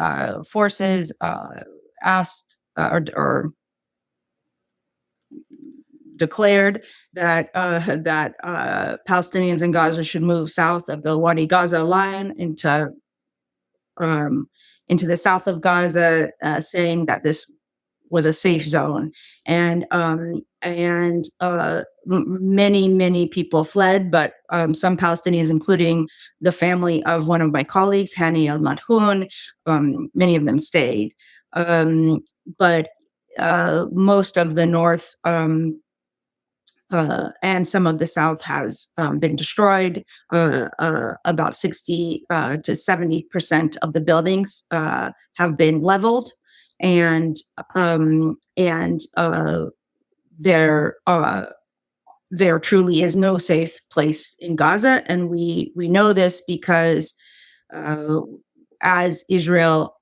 forces asked or declared that Palestinians in Gaza should move south of the Wadi Gaza line into the south of Gaza, saying that this was a safe zone, and many people fled, but some Palestinians, including the family of one of my colleagues, Hani Al Madhoun, many of them stayed, but most of the north and some of the south has been destroyed. About 60 to 70% of the buildings have been leveled, and there truly is no safe place in Gaza, and we know this because as Israel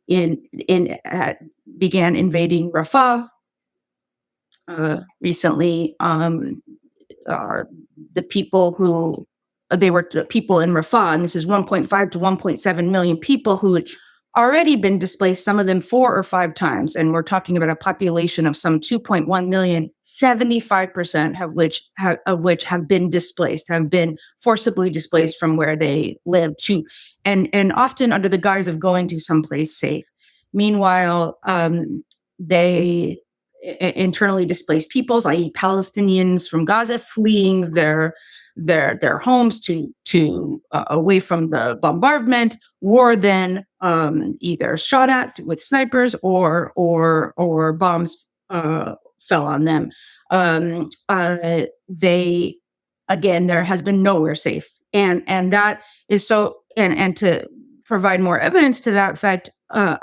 began invading Rafah recently, the people people in Rafah, and this is 1.5 to 1.7 million people who had already been displaced, some of them 4 or 5 times. And we're talking about a population of some 2.1 million, 75% of which have been displaced, have been forcibly displaced from where they live to, and often under the guise of going to someplace safe. Meanwhile, they internally displaced peoples, i.e. Palestinians from Gaza, fleeing their homes to away from the bombardment, were then either shot at with snipers or bombs fell on them. There has been nowhere safe, and that is so. And to provide more evidence to that fact, at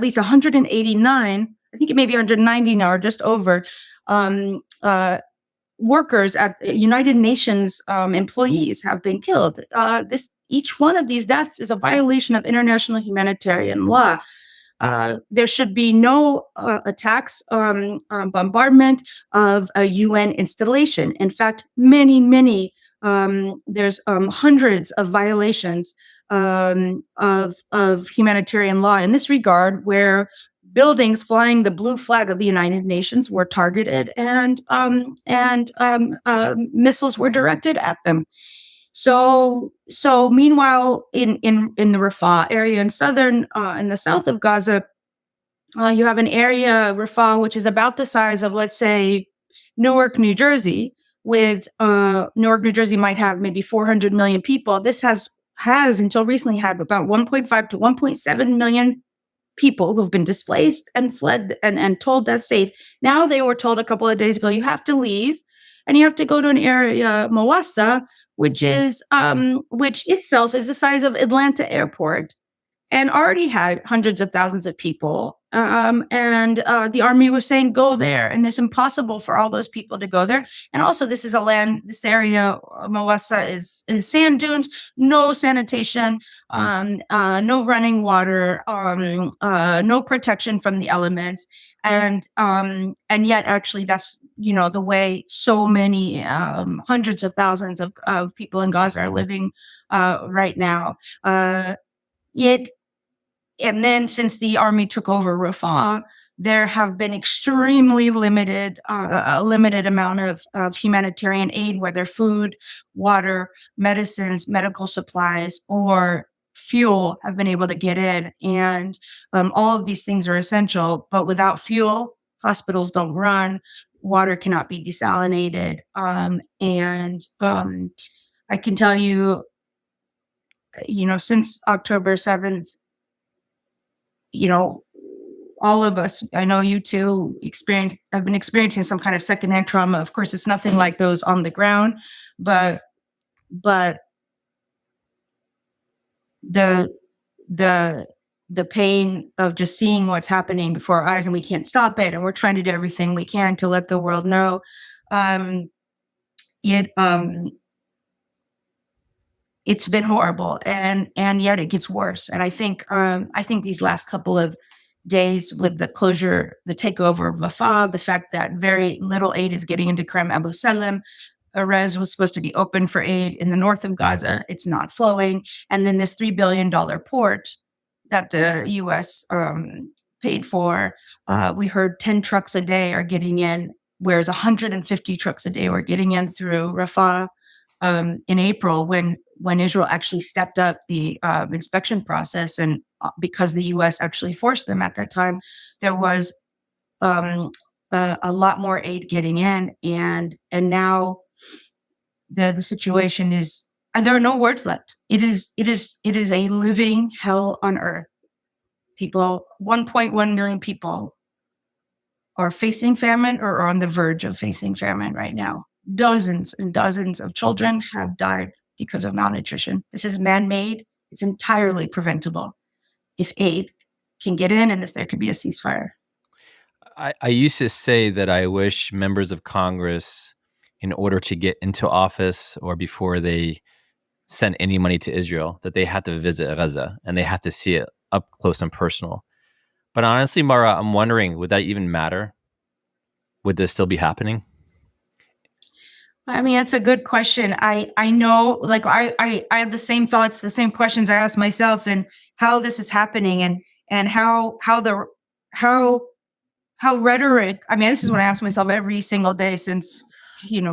least 189. I think it may be 190 now, or just over, workers at United Nations, employees have been killed. Each one of these deaths is a violation of international humanitarian law. There should be no attacks, bombardment of a UN installation. In fact, many, there's hundreds of violations of humanitarian law in this regard, where buildings flying the blue flag of the United Nations were targeted, and missiles were directed at them. So meanwhile, in the Rafah area in the south of Gaza, you have an area, Rafah, which is about the size of, let's say, Newark, New Jersey. With Newark, New Jersey might have maybe 400 million people. This has until recently had about 1.5 to 1.7 million people who've been displaced and fled and told that's safe. Now they were told a couple of days ago, you have to leave and you have to go to an area, Mawassa, which itself is the size of Atlanta Airport, and already had hundreds of thousands of people. The army was saying, go there. And it's impossible for all those people to go there. And also, this area, Mawassa, is sand dunes, no sanitation, no running water, no protection from the elements. And yet, actually, that's, the way so many hundreds of thousands of people in Gaza are living right now. And then since the army took over Rafah, there have been extremely limited amount of humanitarian aid, whether food, water, medicines, medical supplies, or fuel have been able to get in. And all of these things are essential, but without fuel, hospitals don't run, water cannot be desalinated. I can tell you, since October 7th, all of us, I know you too, have been experiencing some kind of secondhand trauma. Of course, it's nothing like those on the ground, but the the pain of just seeing what's happening before our eyes, and we can't stop it, and we're trying to do everything we can to let the world know. It It's been horrible, and yet it gets worse. And I think these last couple of days with the closure, the takeover of Rafah, the fact that very little aid is getting into Kerem Abu Salem. Erez was supposed to be open for aid in the north of Gaza. It's not flowing. And then this $3 billion port that the U.S. Paid for, we heard 10 trucks a day are getting in, whereas 150 trucks a day were getting in through Rafah in April when Israel actually stepped up the inspection process. And because the U.S. actually forced them at that time, there was a lot more aid getting in. And now the situation is, and there are no words left. It is a living hell on earth. 1.1 million people are facing famine or are on the verge of facing famine right now. Dozens and dozens of children have died because of malnutrition. This is man-made. It's entirely preventable if aid can get in and if there could be a ceasefire. I used to say that I wish members of Congress, in order to get into office or before they send any money to Israel, that they had to visit Gaza and they had to see it up close and personal. But honestly, Mara, I'm wondering, would that even matter? Would this still be happening? I mean, that's a good question. I know, like, I have the same thoughts, the same questions I ask myself, and how this is happening, and how rhetoric. I mean, this is what I ask myself every single day since,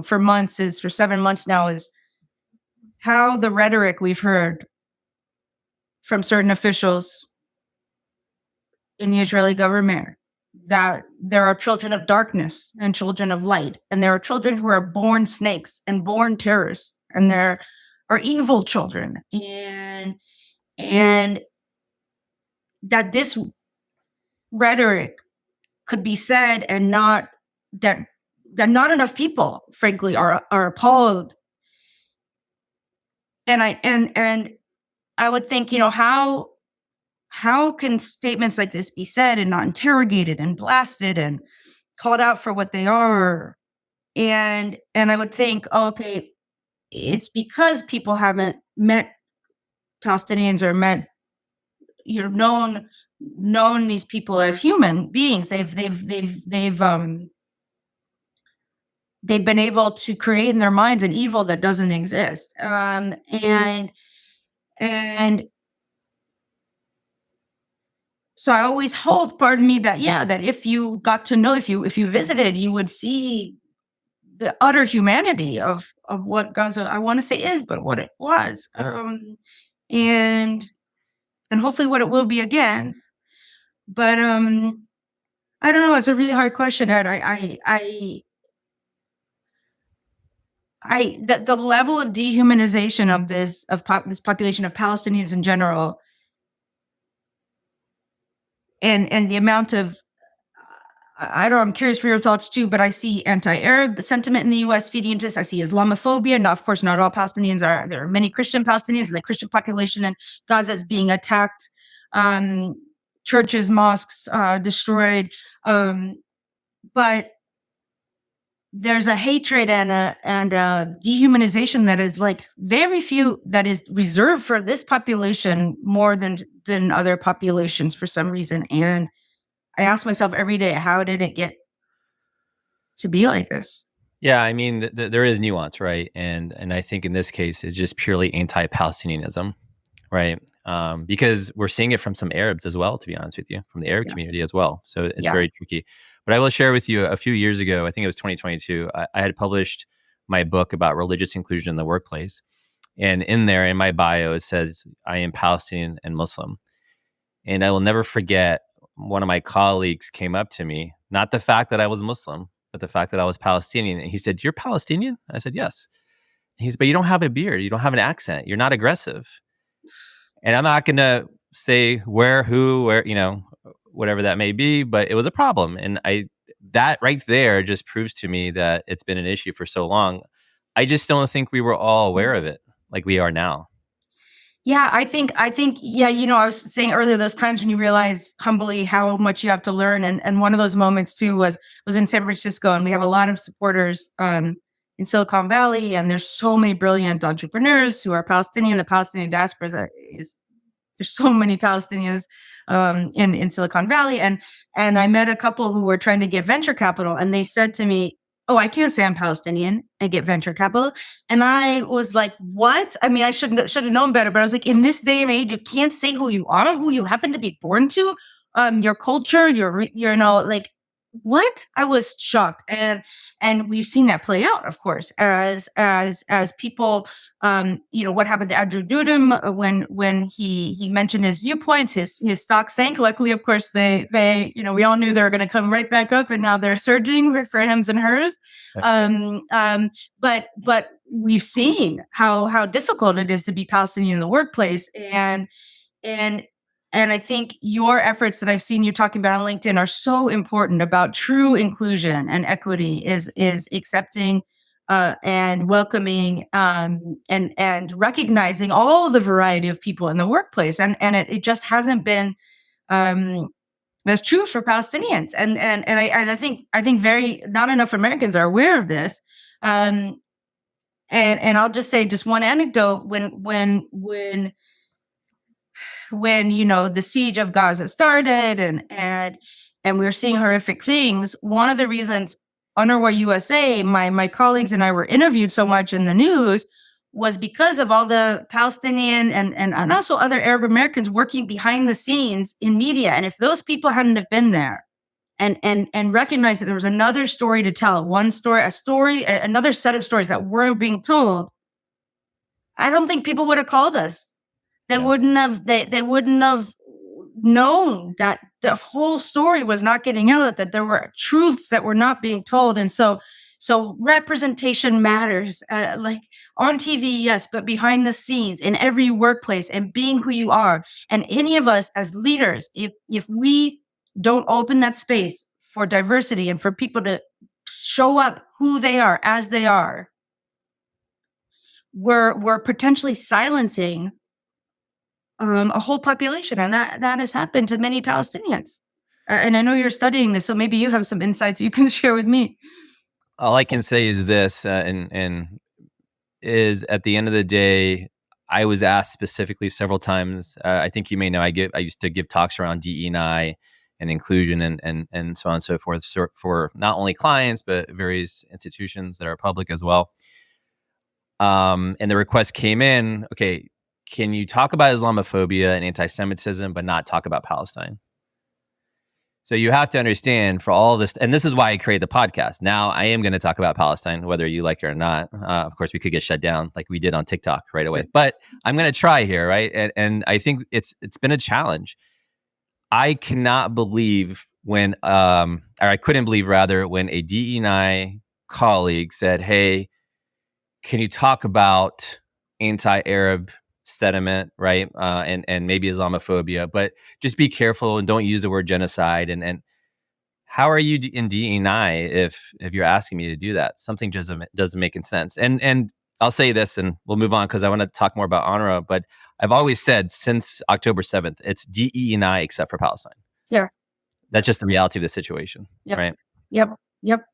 for 7 months now, is how the rhetoric we've heard from certain officials in the Israeli government, that there are children of darkness and children of light, and there are children who are born snakes and born terrorists, and there are evil children, and that this rhetoric could be said, and not that not enough people, frankly, are appalled. And I would think, how can statements like this be said and not interrogated and blasted and called out for what they are? And I would think, okay, it's because people haven't met Palestinians or met, known these people as human beings. They've been able to create in their minds an evil that doesn't exist. And so I always hope, pardon me, that if you got to know, if you visited, you would see the utter humanity of what Gaza, I want to say is, but what it was, and hopefully what it will be again. But I don't know. It's a really hard question, Ed. The level of dehumanization of this population of Palestinians in general, and the amount of, I'm curious for your thoughts too, but I see anti-Arab sentiment in the U.S. feeding into this. I see Islamophobia. Now, of course, not all Palestinians there are many Christian Palestinians, and the Christian population in Gaza is being attacked. Churches, mosques destroyed. But there's a hatred and a dehumanization that is like very few, that is reserved for this population more than other populations for some reason. And I ask myself every day, how did it get to be like this? Yeah, I mean, there is nuance, right? And I think in this case, it's just purely anti-Palestinianism, right? Because we're seeing it from some Arabs as well, to be honest with you, from the Arab community as well. So it's very tricky. But I will share with you, a few years ago, I think it was 2022, I had published my book about religious inclusion in the workplace. And in there, in my bio, it says, I am Palestinian and Muslim. And I will never forget, one of my colleagues came up to me, not the fact that I was Muslim, but the fact that I was Palestinian. And he said, "You're Palestinian?" I said, "Yes." He said, "But you don't have a beard. You don't have an accent. You're not aggressive." And I'm not going to say where, whatever that may be, but it was a problem. And that right there just proves to me that it's been an issue for so long. I just don't think we were all aware of it like we are now. Yeah, I think, yeah, I was saying earlier, those times when you realize humbly how much you have to learn. And one of those moments too was in San Francisco. And we have a lot of supporters in Silicon Valley. And there's so many brilliant entrepreneurs who are Palestinian. The Palestinian diaspora there's so many Palestinians in Silicon Valley. And I met a couple who were trying to get venture capital, and they said to me, "Oh, I can't say I'm Palestinian and get venture capital." And I was like, "What?" I mean, I should have known better, but I was like, in this day and age, you can't say who you are, who you happen to be born to, your culture, like, what? I was shocked. And we've seen that play out, of course, as people, what happened to Andrew Dudum when he mentioned his viewpoints, his stock sank. Luckily, of course, they we all knew they were going to come right back up, and now they're surging for hims and hers. But we've seen how difficult it is to be Palestinian in the workplace, and I think your efforts that I've seen you talking about on LinkedIn are so important about true inclusion and equity, is accepting and welcoming and recognizing all the variety of people in the workplace. And it just hasn't been that's true for Palestinians. And I think not enough Americans are aware of this. And I'll just say just one anecdote. When the siege of Gaza started and we were seeing horrific things, one of the reasons UNRWA USA, my colleagues and I were interviewed so much in the news, was because of all the Palestinian and also other Arab Americans working behind the scenes in media. And if those people hadn't have been there and recognized that there was another story to tell, another set of stories that weren't being told, I don't think people would have called us. They wouldn't have known that the whole story was not getting out, that there were truths that were not being told. And so representation matters, like on TV, yes, but behind the scenes in every workplace, and being who you are. And any of us as leaders, if we don't open that space for diversity and for people to show up who they are as they are, we're potentially silencing a whole population. And that has happened to many Palestinians. And I know you're studying this, so maybe you have some insights you can share with me. All I can say is this, and is at the end of the day, I was asked specifically several times. I think you may know I used to give talks around DE&I and inclusion and so on and so forth for not only clients but various institutions that are public as well. And the request came in, okay, can you talk about Islamophobia and anti-Semitism, but not talk about Palestine? So you have to understand, for all this, and this is why I created the podcast. Now I am going to talk about Palestine, whether you like it or not. Of course, we could get shut down like we did on TikTok right away, but I'm going to try here, right? And I think it's been a challenge. I cannot believe or I couldn't believe rather, when a DE&I colleague said, "Hey, can you talk about anti-Arab sentiment, right? And maybe Islamophobia, but just be careful and don't use the word genocide." And how are you in DE&I if you're asking me to do that? Something just doesn't make sense. And I'll say this, and we'll move on because I want to talk more about UNRWA. But I've always said since October 7th, it's DE&I except for Palestine. Yeah, that's just the reality of the situation, right? Yep.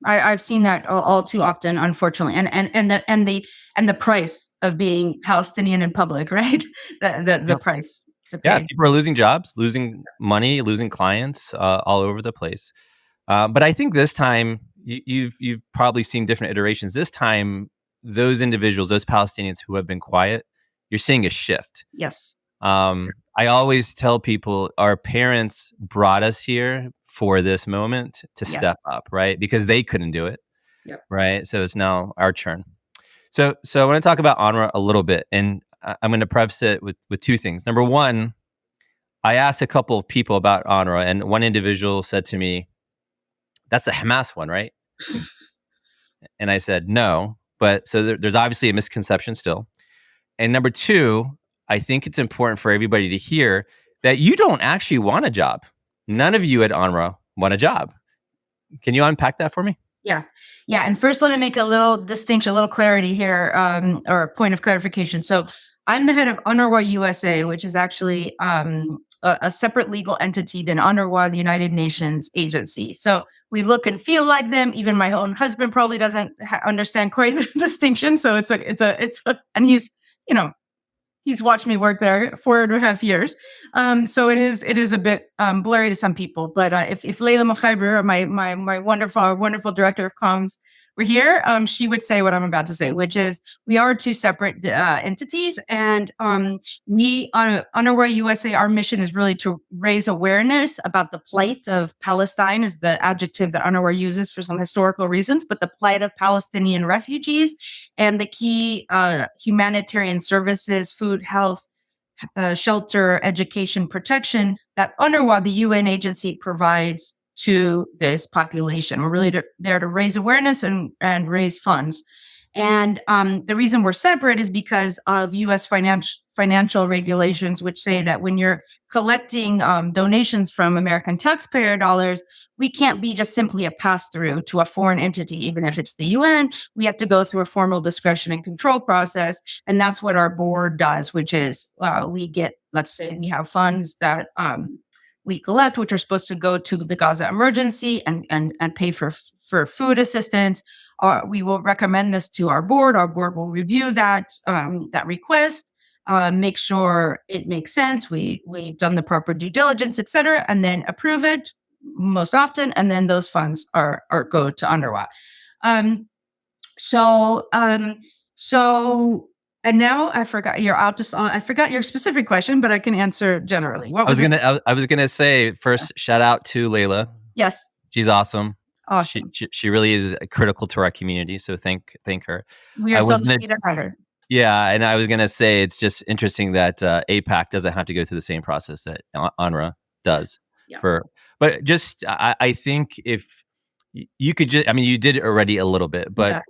I've seen that all too often, unfortunately, and the price of being Palestinian in public, right? The price to pay. Yeah, people are losing jobs, losing money, losing clients all over the place. But I think this time you've probably seen different iterations. This time, those individuals, those Palestinians who have been quiet, you're seeing a shift. Yes. I always tell people our parents brought us here for this moment to step up, right? Because they couldn't do it, right? So it's now our turn. So I want to talk about UNRWA a little bit, and I'm going to preface it with two things. Number one, I asked a couple of people about UNRWA, and one individual said to me, "That's the Hamas one, right?" And I said, "No." But so there's obviously a misconception still. And number two, I think it's important for everybody to hear that you don't actually want a job. none of you at UNRWA want a job. Can you unpack that for me? Yeah. And first, let me make a little distinction, a little clarity here, or a point of clarification. So I'm the head of UNRWA USA, which is actually a separate legal entity than UNRWA, the United Nations agency. So we look and feel like them. Even my own husband probably doesn't understand quite the distinction. So it's and he's watched me work there 4.5 years. So it is a bit blurry to some people. But if Leila Mokhyber, my wonderful director of comms, were here, she would say what I'm about to say, which is we are two separate entities. And we, UNRWA USA, our mission is really to raise awareness about the plight of Palestine, is the adjective that UNRWA uses for some historical reasons, but the plight of Palestinian refugees and the key humanitarian services, food, health, shelter, education, protection that UNRWA, the UN agency, provides to this population. We're really there to raise awareness and raise funds. And the reason we're separate is because of U.S. financial regulations, which say that when you're collecting donations from American taxpayer dollars, we can't be just simply a pass-through to a foreign entity, even if it's the UN. We have to go through a formal discretion and control process. And that's what our board does, which is we get, let's say we have funds that we collect, which are supposed to go to the Gaza emergency and pay for food assistance. We will recommend this to our board. Our board will review that request, make sure it makes sense. We've done the proper due diligence, et cetera, and then approve it most often. And then those funds are go to UNRWA. And now I forgot your specific question, but I can answer generally. I was gonna say first, shout out to Leila. Yes, she's awesome. Awesome. She really is critical to our community. So thank her. We are so lucky to have her. Yeah, and I was gonna say it's just interesting that AIPAC doesn't have to go through the same process that UNRWA does. Yeah. But just I think if you could just, I mean, you did it already a little bit, but. Yeah.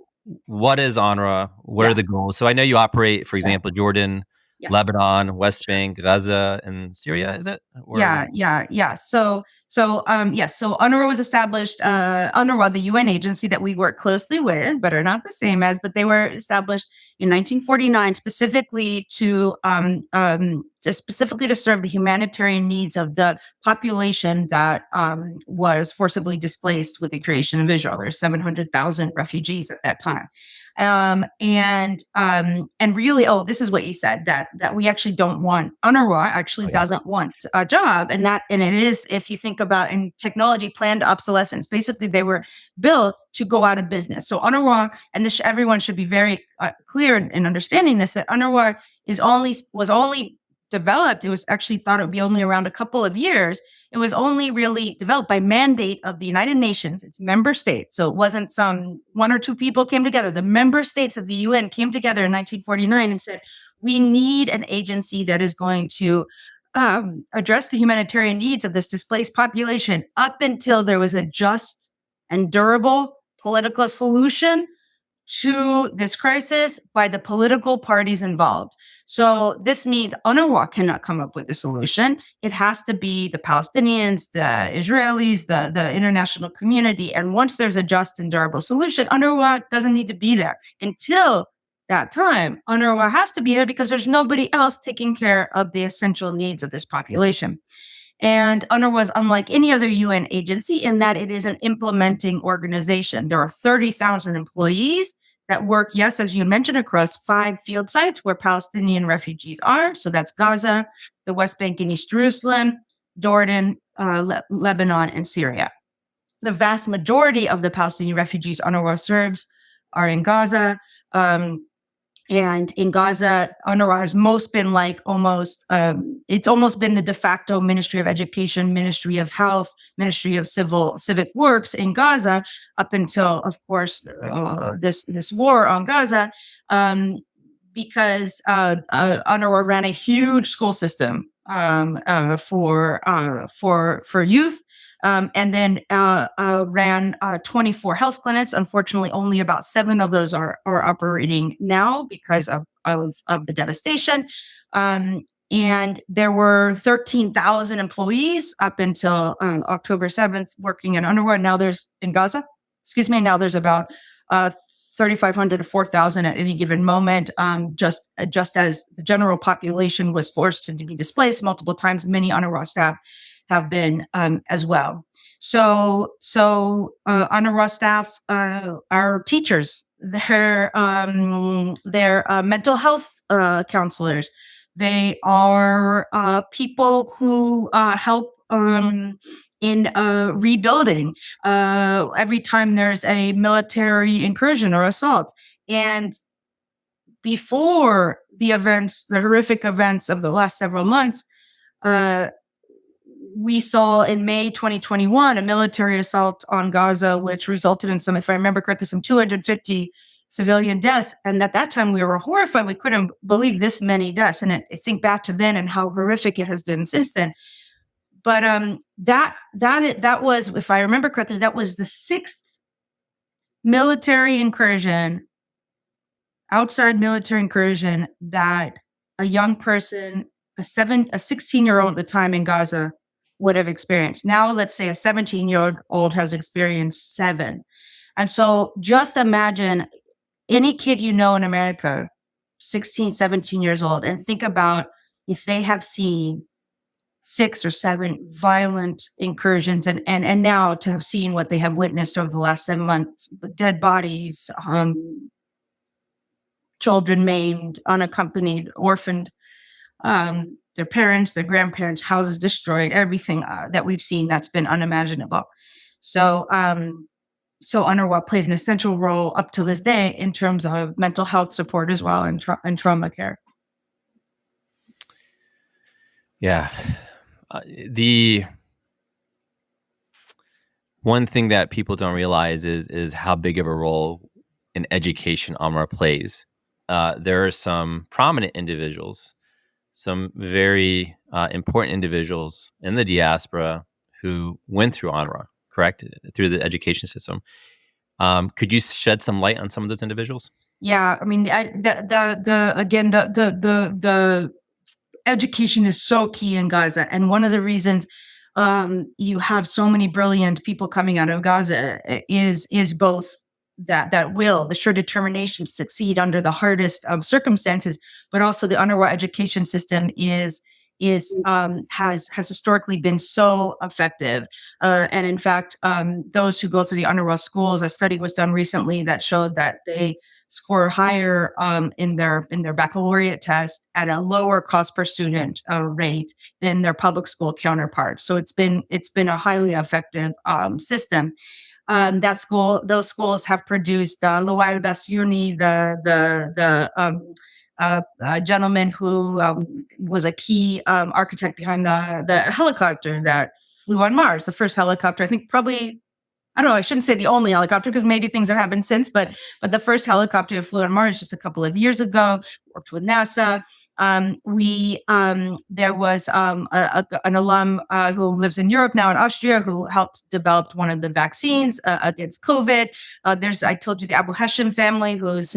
What is UNRWA? What are the goals? So I know you operate, for example, Jordan, Lebanon, West Bank, Gaza, and Syria. Is it? Yeah. So UNRWA was established. UNRWA, the UN agency that we work closely with, but are not the same as. But they were established in 1949 specifically to serve the humanitarian needs of the population that was forcibly displaced with the creation of Israel. There's 700,000 refugees at that time. And really, this is what you said, that we actually don't want, UNRWA actually doesn't want a job. And it is, if you think about in technology, planned obsolescence. Basically, they were built to go out of business. So UNRWA, and everyone should be very clear in understanding this, that UNRWA was only developed. It was actually thought it would be only around a couple of years. It was only really developed by mandate of the United Nations, its member states. So it wasn't some one or two people came together. The member states of the UN came together in 1949 and said, we need an agency that is going to address the humanitarian needs of this displaced population up until there was a just and durable political solution to this crisis by the political parties involved. So this means UNRWA cannot come up with a solution. It has to be the Palestinians, the Israelis, the international community. And once there's a just and durable solution, UNRWA doesn't need to be there. Until that time, UNRWA has to be there because there's nobody else taking care of the essential needs of this population. And UNRWA is unlike any other UN agency in that it is an implementing organization. There are 30,000 employees that work, yes, as you mentioned, across 5 field sites where Palestinian refugees are. So that's Gaza, the West Bank and East Jerusalem, Jordan, Lebanon, and Syria. The vast majority of the Palestinian refugees UNRWA serves are in Gaza. And in Gaza, UNRWA has it's almost been the de facto Ministry of Education, Ministry of Health, Ministry of Civic Works in Gaza up until, of course, this war on Gaza, because UNRWA ran a huge school system for youth. And then ran 24 health clinics. Unfortunately, only about 7 of those are operating now because of the devastation. And there were 13,000 employees up until October 7th working in UNRWA. Now there's in Gaza. Now there's about 3,500 to 4,000 at any given moment. Just as the general population was forced to be displaced multiple times, many UNRWA staff have been as well. So UNRWA staff are teachers. They're mental health counselors. They are people who help in rebuilding every time there's a military incursion or assault. And before the horrific events of the last several months, we saw in May 2021 a military assault on Gaza, which resulted in if I remember correctly, some 250 civilian deaths. And at that time, we were horrified. We couldn't believe this many deaths. And I think back to then and how horrific it has been since then. But that was, if I remember correctly, that was the 6th military incursion, outside military incursion, that a young person, a 16-year-old at the time in Gaza, would have experienced. Now, let's say a 17-year-old has experienced 7. And so just imagine any kid in America, 16, 17 years old, and think about if they have seen 6 or 7 violent incursions and now to have seen what they have witnessed over the last 7 months, dead bodies, children maimed, unaccompanied, orphaned, their parents, their grandparents, houses destroyed, everything that we've seen that's been unimaginable. So UNRWA plays an essential role up to this day in terms of mental health support as well and trauma care. Yeah. The one thing that people don't realize is how big of a role in education UNRWA plays. There are some prominent individuals, some very important individuals in the diaspora who went through UNRWA, correct? Through the education system. Could you shed some light on some of those individuals? Yeah, I mean, the education is so key in Gaza, and one of the reasons you have so many brilliant people coming out of Gaza is both that will, the sure determination to succeed under the hardest of circumstances, but also the UNRWA education system has historically been so effective. And in fact, those who go through the UNRWA schools, a study was done recently that showed that they score higher in their baccalaureate test at a lower cost per student rate than their public school counterparts. So it's been a highly effective system. Those schools have produced Lawal Basyuni, a gentleman who was a key architect behind the helicopter that flew on Mars, the first helicopter, I think probably, I don't know, I shouldn't say the only helicopter because maybe things have happened since, but the first helicopter that flew on Mars just a couple of years ago, worked with NASA. There was an alum who lives in Europe now in Austria who helped develop one of the vaccines against COVID. I told you the Abu Hashim family, who's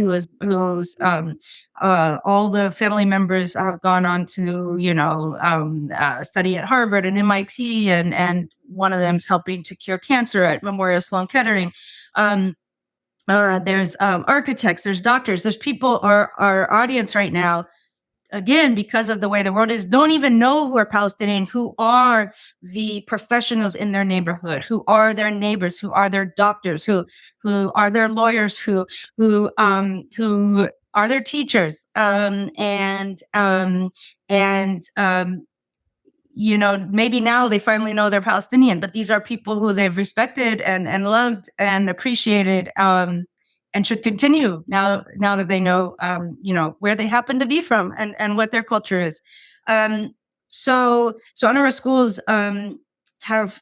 all the family members have gone on to study at Harvard and MIT, and one of them is helping to cure cancer at Memorial Sloan Kettering. There's architects, there's doctors, there's people. Our audience right now, again, because of the way the world is, don't even know who are Palestinian, who are the professionals in their neighborhood, who are their neighbors, who are their doctors, who are their lawyers, who are their teachers, maybe now they finally know they're Palestinian, but these are people who they've respected and loved and appreciated, and should continue now that they know, where they happen to be from and what their culture is. So UNRWA schools have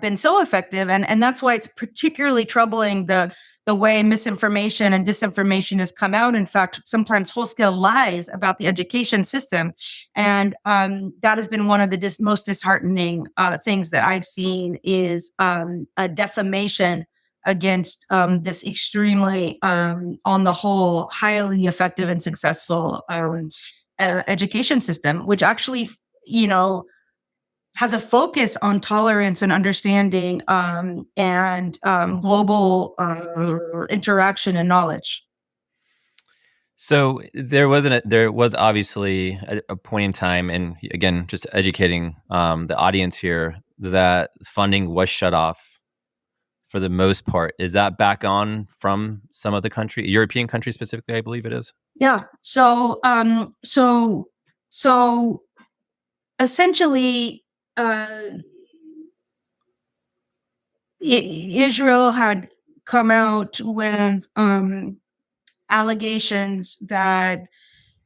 been so effective, and that's why it's particularly troubling the way misinformation and disinformation has come out. In fact, sometimes whole-scale lies about the education system, and that has been one of the most disheartening things that I've seen is a defamation against this extremely, on the whole, highly effective and successful education system, which actually, has a focus on tolerance and understanding and global interaction and knowledge. So there was obviously a point in time, and again, just educating the audience here, that funding was shut off for the most part. Is that back on from some of the European countries specifically? I believe it is. Yeah. So essentially, Israel had come out with allegations that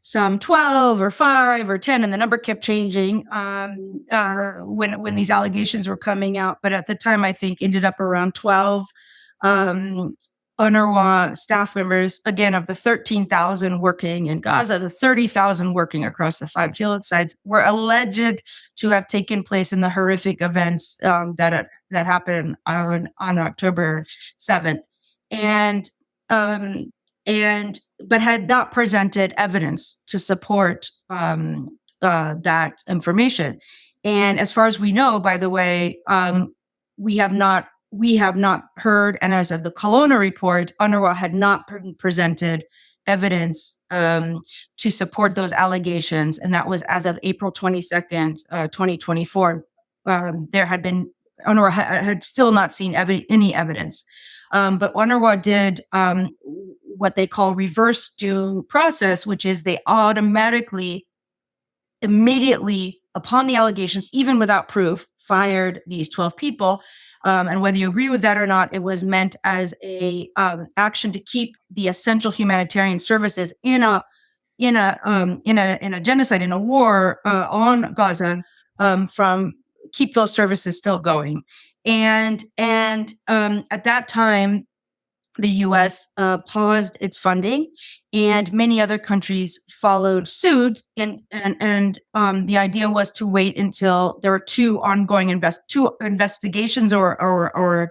some 12 or 5 or 10, and the number kept changing when these allegations were coming out. But at the time, I think ended up around 12 UNRWA staff members, again, of the 13,000 working in Gaza, the 30,000 working across the 5 field sites, were alleged to have taken place in the horrific events that happened on October 7th. But had not presented evidence to support that information. And as far as we know, by the way, we have not heard, and as of the Kelowna report, UNRWA had not presented evidence to support those allegations, and that was as of April 22nd, 2024. There had been UNRWA had still not seen any evidence, but UNRWA did what they call reverse due process, which is they automatically, immediately upon the allegations, even without proof, fired these 12 people. And whether you agree with that or not, it was meant as a action to keep the essential humanitarian services in a genocide, in a war on Gaza, from keep those services still going. And at that time, the U.S. paused its funding, and many other countries followed suit. And the idea was to wait until there were two ongoing investigations, or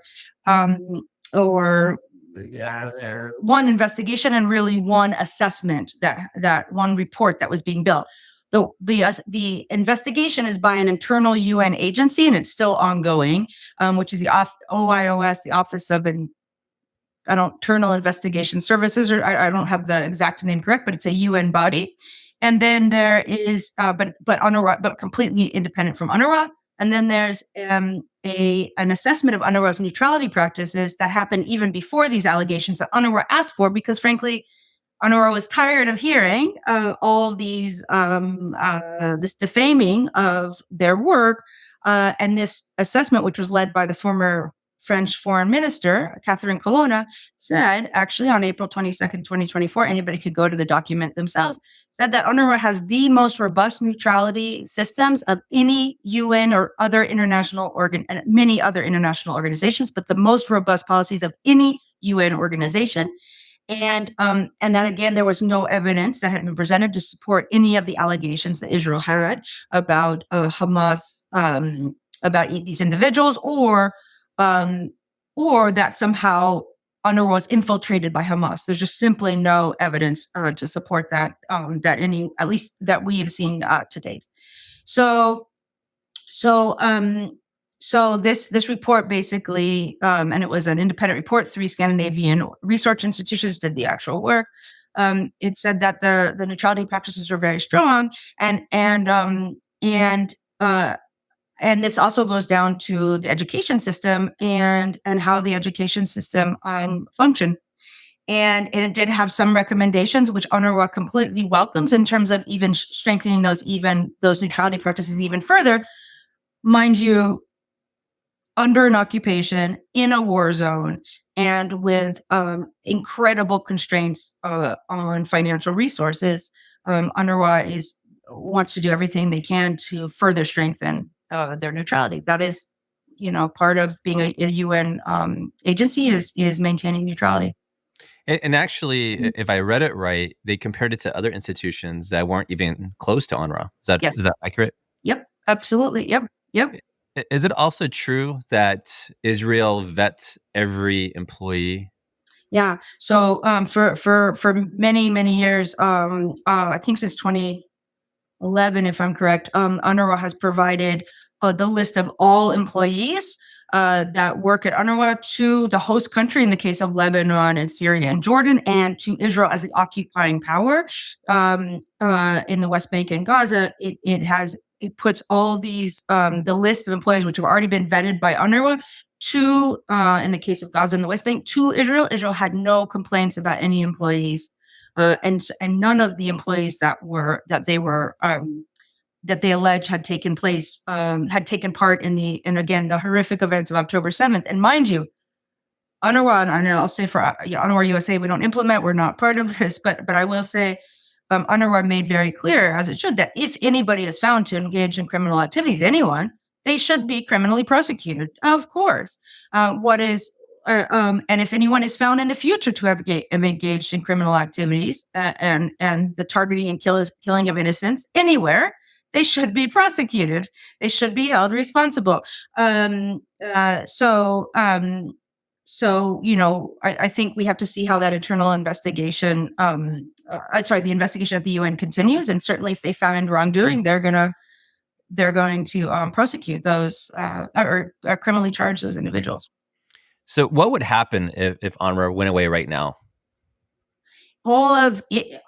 one investigation and really one assessment, that one report that was being built. The investigation is by an internal UN agency, and it's still ongoing, which is the OIOS, the Office of Internal Investigation Services, or I don't have the exact name correct, but it's a UN body. And then there is, but UNRWA, but completely independent from UNRWA. And then there's an assessment of UNRWA's neutrality practices that happened even before these allegations that UNRWA asked for, because frankly, UNRWA was tired of hearing all these this defaming of their work, and this assessment, which was led by the former French foreign minister, Catherine Colonna, said, actually on April 22nd, 2024, anybody could go to the document themselves, said that UNRWA has the most robust neutrality systems of any UN or other international and many other international organizations, but the most robust policies of any UN organization. And then again, there was no evidence that had been presented to support any of the allegations that Israel had about Hamas, about these individuals, or that somehow UNRWA was infiltrated by Hamas. There's just simply no evidence to support that, at least that we have seen to date. So this report basically, and it was an independent report, 3 Scandinavian research institutions did the actual work. It said that the neutrality practices are very strong, and this also goes down to the education system and how the education system function. And it did have some recommendations, which UNRWA completely welcomes, in terms of even strengthening those neutrality practices even further. Mind you, under an occupation, in a war zone, and with incredible constraints on financial resources, UNRWA wants to do everything they can to further strengthen their neutrality. That is, part of being a UN agency is maintaining neutrality. And actually, if I read it right, they compared it to other institutions that weren't even close to UNRWA. Yes. Is that accurate? Yep, absolutely. Yep. Is it also true that Israel vets every employee? Yeah. So for many years, I think since 2011, if I'm correct, UNRWA has provided the list of all employees that work at UNRWA to the host country in the case of Lebanon and Syria and Jordan, and to Israel as the occupying power in the West Bank and Gaza. It puts all these the list of employees which have already been vetted by UNRWA to in the case of Gaza and the West Bank to Israel. Israel had no complaints about any employees, and none of the employees that they allege had taken part in the horrific events of October 7th. And mind you, UNRWA, and I'll say for UNRWA USA, we don't implement, we're not part of this, but I will say UNRWA made very clear, as it should, that if anybody is found to engage in criminal activities, anyone, they should be criminally prosecuted, of course. And if anyone is found in the future to have engaged in criminal activities and the targeting and killing of innocents anywhere, they should be prosecuted. They should be held responsible. So, I think we have to see how that internal investigation, the investigation at the UN continues. And certainly if they find wrongdoing, they're going to prosecute those or criminally charge those individuals. So what would happen if UNRWA went away right now? All of it,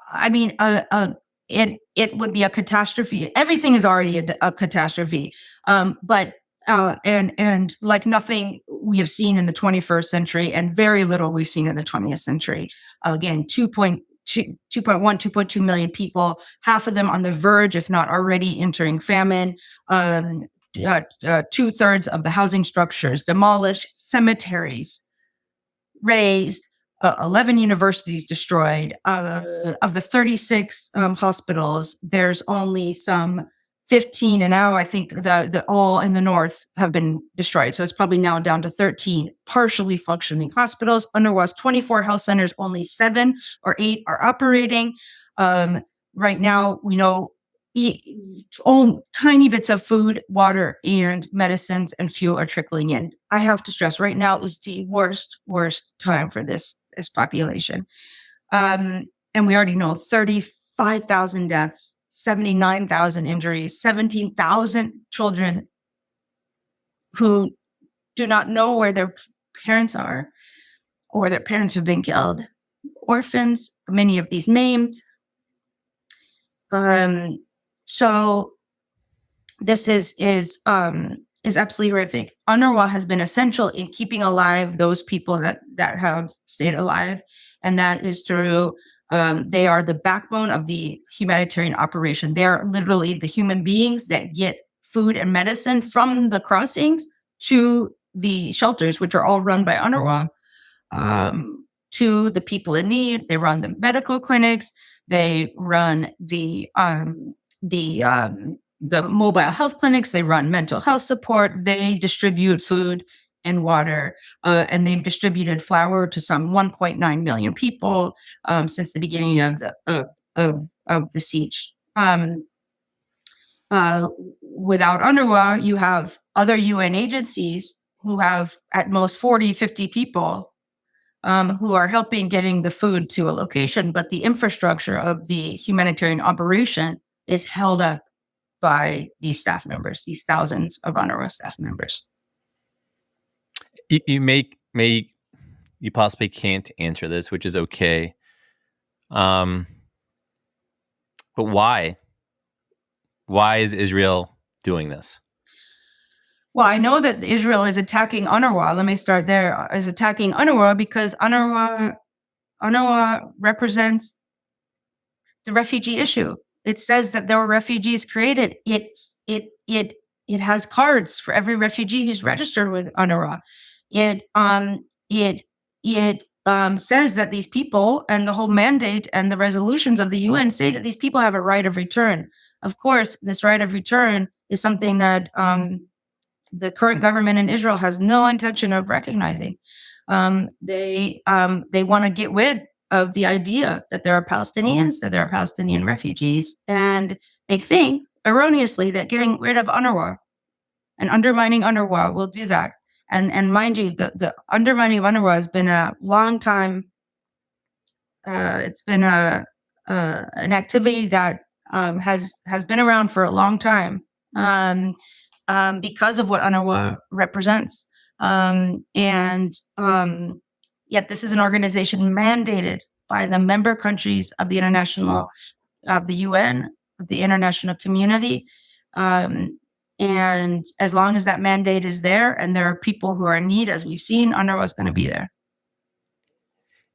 it would be a catastrophe. Everything is already a catastrophe. But like nothing we have seen in the 21st century, and very little we've seen in the 20th century. Again, 2.2 million people, half of them on the verge, if not already entering famine. 2/3 of the housing structures demolished, cemeteries razed, 11 universities destroyed. Of the 36 hospitals, there's only some 15, and now I think the all in the north have been destroyed. So it's probably now down to 13 partially functioning hospitals. UNRWA's 24 health centers, only 7 or 8 are operating. Right now, we know tiny bits of food, water, and medicines and fuel are trickling in. I have to stress, right now is the worst time for this population. And we already know 35,000 deaths, 79,000 injuries, 17,000 children who do not know where their parents are or their parents have been killed. Orphans, many of these maimed. So this is absolutely horrific. UNRWA has been essential in keeping alive those people that have stayed alive, and that is through they are the backbone of the humanitarian operation. They are literally the human beings that get food and medicine from the crossings to the shelters, which are all run by UNRWA, to the people in need. They run the medical clinics. They run the mobile health clinics. They run mental health support. They distribute food and water, and they've distributed flour to some 1.9 million people since the beginning of the siege. Without UNRWA, you have other UN agencies who have at most 40, 50 people who are helping getting the food to a location, but the infrastructure of the humanitarian operation is held up by these staff members, these thousands of UNRWA staff members. You possibly can't answer this, which is okay. But why? Why is Israel doing this? Well, I know that Israel is attacking UNRWA. Let me start there. Is attacking UNRWA because UNRWA represents the refugee issue. It says that there were refugees created. It has cards for every refugee who's registered with UNRWA. It says that these people, and the whole mandate and the resolutions of the UN say that these people have a right of return. Of course, this right of return is something that the current government in Israel has no intention of recognizing. They want to get rid of the idea that there are Palestinians, that there are Palestinian refugees, and they think erroneously that getting rid of UNRWA and undermining UNRWA will do that. And mind you, the undermining of UNRWA has been a long time. It's been an activity that has been around for a long time because of what UNRWA represents. Yet this is an organization mandated by the member countries of the UN, of the international community. And as long as that mandate is there and there are people who are in need, as we've seen, UNRWA is going to be there.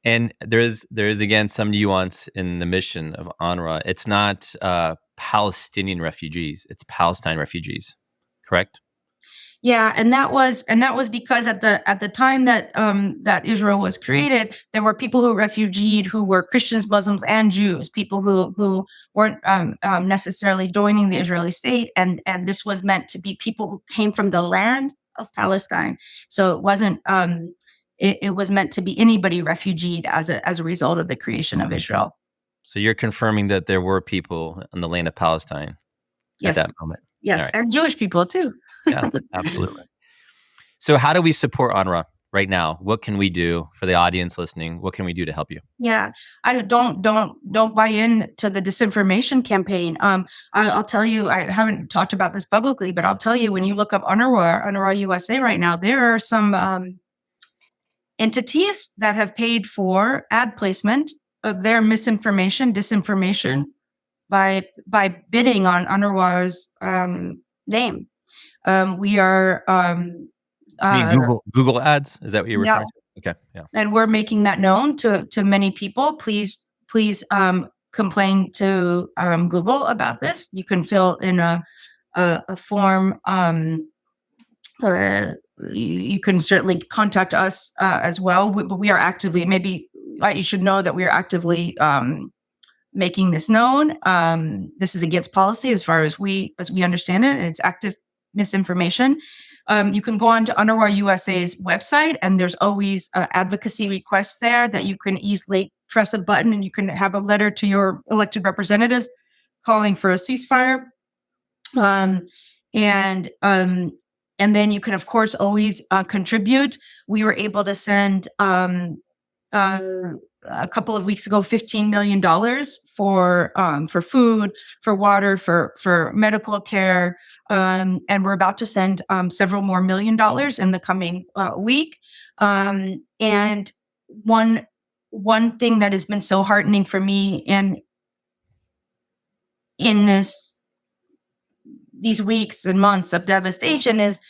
And there is again some nuance in the mission of UNRWA. It's not Palestinian refugees; it's Palestine refugees, correct? Yeah, and that was because at the time that that Israel was created, there were people who refugeed who were Christians, Muslims, and Jews, people who weren't necessarily joining the Israeli state, and this was meant to be people who came from the land of Palestine. So it wasn't. It was meant to be anybody refugeed as a result of the creation of Israel. So you're confirming that there were people in the land of Palestine at that moment. Yes, right. And Jewish people too. Yeah, absolutely. So how do we support UNRWA right now? What can we do for the audience listening? What can we do to help you? Yeah, I don't buy into the disinformation campaign. I'll tell you, I haven't talked about this publicly, but I'll tell you, when you look up UNRWA USA right now, there are some entities that have paid for ad placement of their disinformation by bidding on UNRWA's name. We are Google ads. Is that what you're referring to? Okay, yeah. And we're making that known to many people. Please complain to Google about this. You can fill in a form. You can certainly contact us as well. But we are actively. Maybe you should know that we are actively making this known. This is against policy as far as we understand it, and it's active misinformation. You can go on to UNRWA USA's website, and there's always advocacy requests there that you can easily press a button, and you can have a letter to your elected representatives calling for a ceasefire. And then you can, of course, always contribute. We were able to send a couple of weeks ago $15 million for food, for water, for medical care, and we're about to send several more $1 million in the coming week. And one thing that has been so heartening for me in these weeks and months of devastation is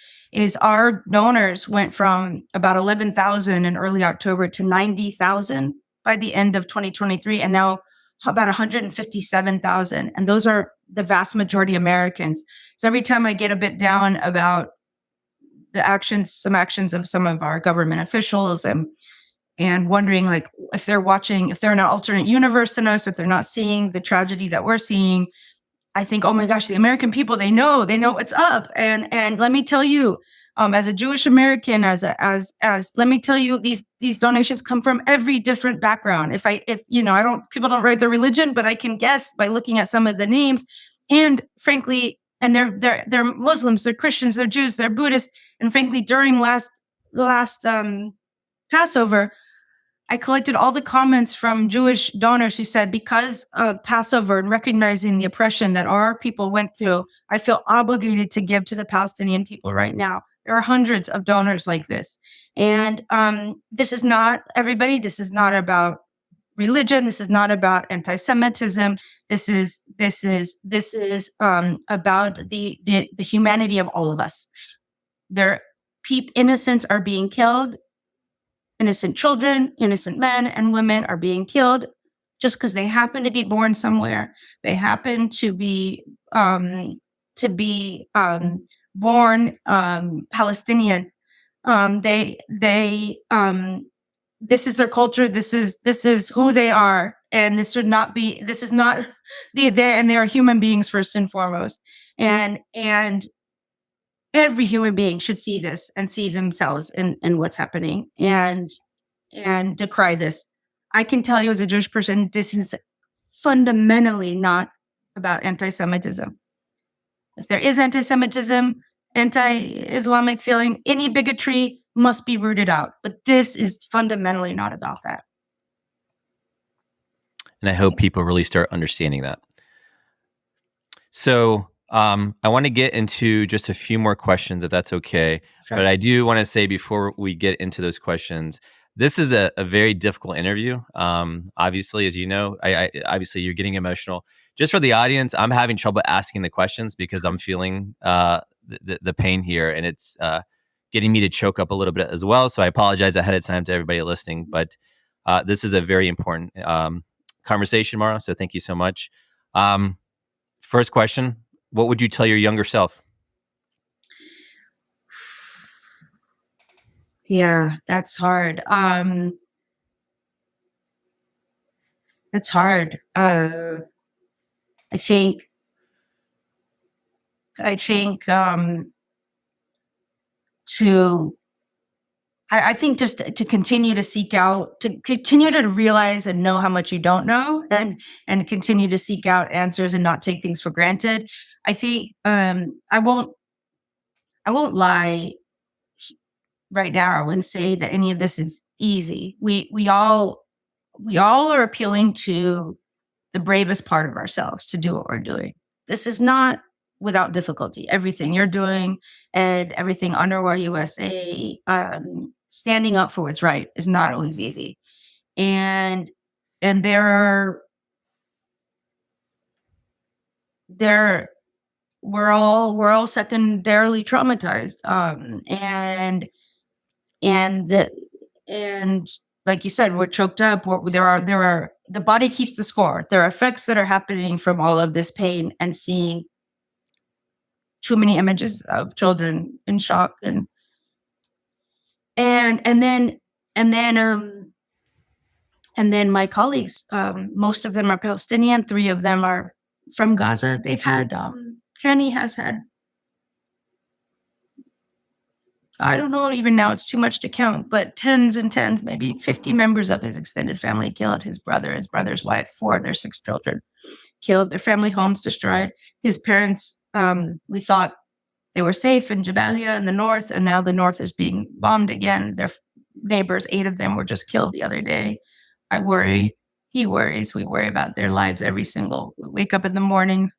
our donors went from about 11,000 in early October to 90,000 by the end of 2023, and now about 157,000. And those are the vast majority Americans. So every time I get a bit down about some actions of some of our government officials and wondering, like, if they're in an alternate universe than us, if they're not seeing the tragedy that we're seeing, I think, oh my gosh, the American people, they know what's up. And let me tell you, as a Jewish American, as let me tell you, these donations come from every different background. People don't write their religion, but I can guess by looking at some of the names. And frankly, and they're Muslims, they're Christians, they're Jews, they're Buddhists. And frankly, during last Passover, I collected all the comments from Jewish donors who said, because of Passover and recognizing the oppression that our people went through, I feel obligated to give to the Palestinian people right now. There are hundreds of donors like this. And this is not everybody. This is not about religion. This is not about anti-Semitism. This is about the humanity of all of us. Innocents are being killed. Innocent children, innocent men and women are being killed just because they happen to be born somewhere. They happen to be born Palestinian. This is their culture. This is who they are, and this is not and they are human beings first and foremost. And every human being should see this and see themselves in what's happening and decry this. I can tell you as a Jewish person, this is fundamentally not about anti-Semitism. If there is anti-Semitism, anti-Islamic feeling, any bigotry must be rooted out. But this is fundamentally not about that. And I hope people really start understanding that. So I want to get into just a few more questions, if that's okay. Sure. But I do want to say before we get into those questions, this is a very difficult interview. Obviously, as you know, I obviously you're getting emotional. Just for the audience, I'm having trouble asking the questions because I'm feeling the pain here, and it's getting me to choke up a little bit as well. So I apologize ahead of time to everybody listening. But this is a very important conversation, Mara. So thank you so much. First question, what would you tell your younger self? Yeah, that's hard. It's hard. I think to I think just to continue to seek out, to continue to realize and know how much you don't know, and continue to seek out answers and not take things for granted. I think I won't lie right now and say that any of this is easy. We all are appealing to the bravest part of ourselves to do what we're doing. This is not without difficulty. Everything you're doing and everything UNRWA USA, standing up for what's right is not always easy. And there we're all secondarily traumatized. And the and like you said, we're choked up. There are the body keeps the score. There are effects that are happening from all of this pain and seeing too many images of children in shock and and then and then um and then my colleagues, most of them are Palestinian, three of them are from Gaza. They've had Kenny has had, I don't know, even now it's too much to count, but tens and tens, maybe 50 members of his extended family killed. His brother, his brother's wife, four of their six children killed, their family homes destroyed. His parents, we thought they were safe in Jabalia in the north, and now the north is being bombed again. Their neighbors, 8 of them, were just killed the other day. I worry. He worries. We worry about their lives every single. We wake up in the morning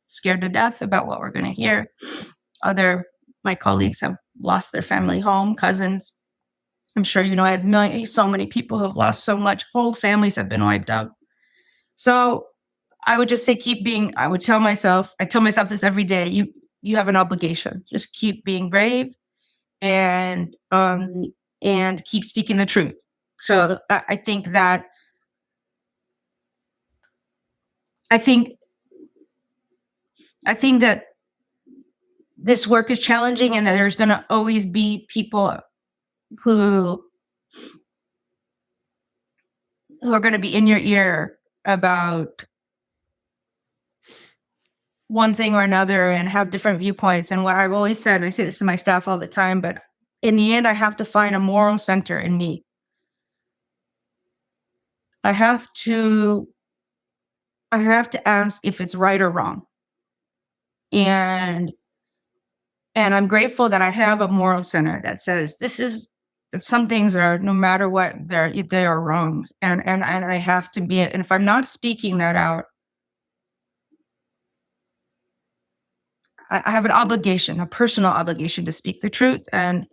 scared to death about what we're going to hear. My colleagues have lost their family home, cousins. I'm sure you know I had so many people who have lost so much. Whole families have been wiped out. So I would just say I tell myself this every day. You have an obligation. Just keep being brave and keep speaking the truth. So I think that this work is challenging and that there's going to always be people who are going to be in your ear about one thing or another and have different viewpoints. And what I've always said, and I say this to my staff all the time, but in the end, I have to find a moral center in me. I have to ask if it's right or wrong. And I'm grateful that I have a moral center that says that some things are, no matter what, they are wrong. And I have to be, and if I'm not speaking that out, I have an obligation, a personal obligation to speak the truth and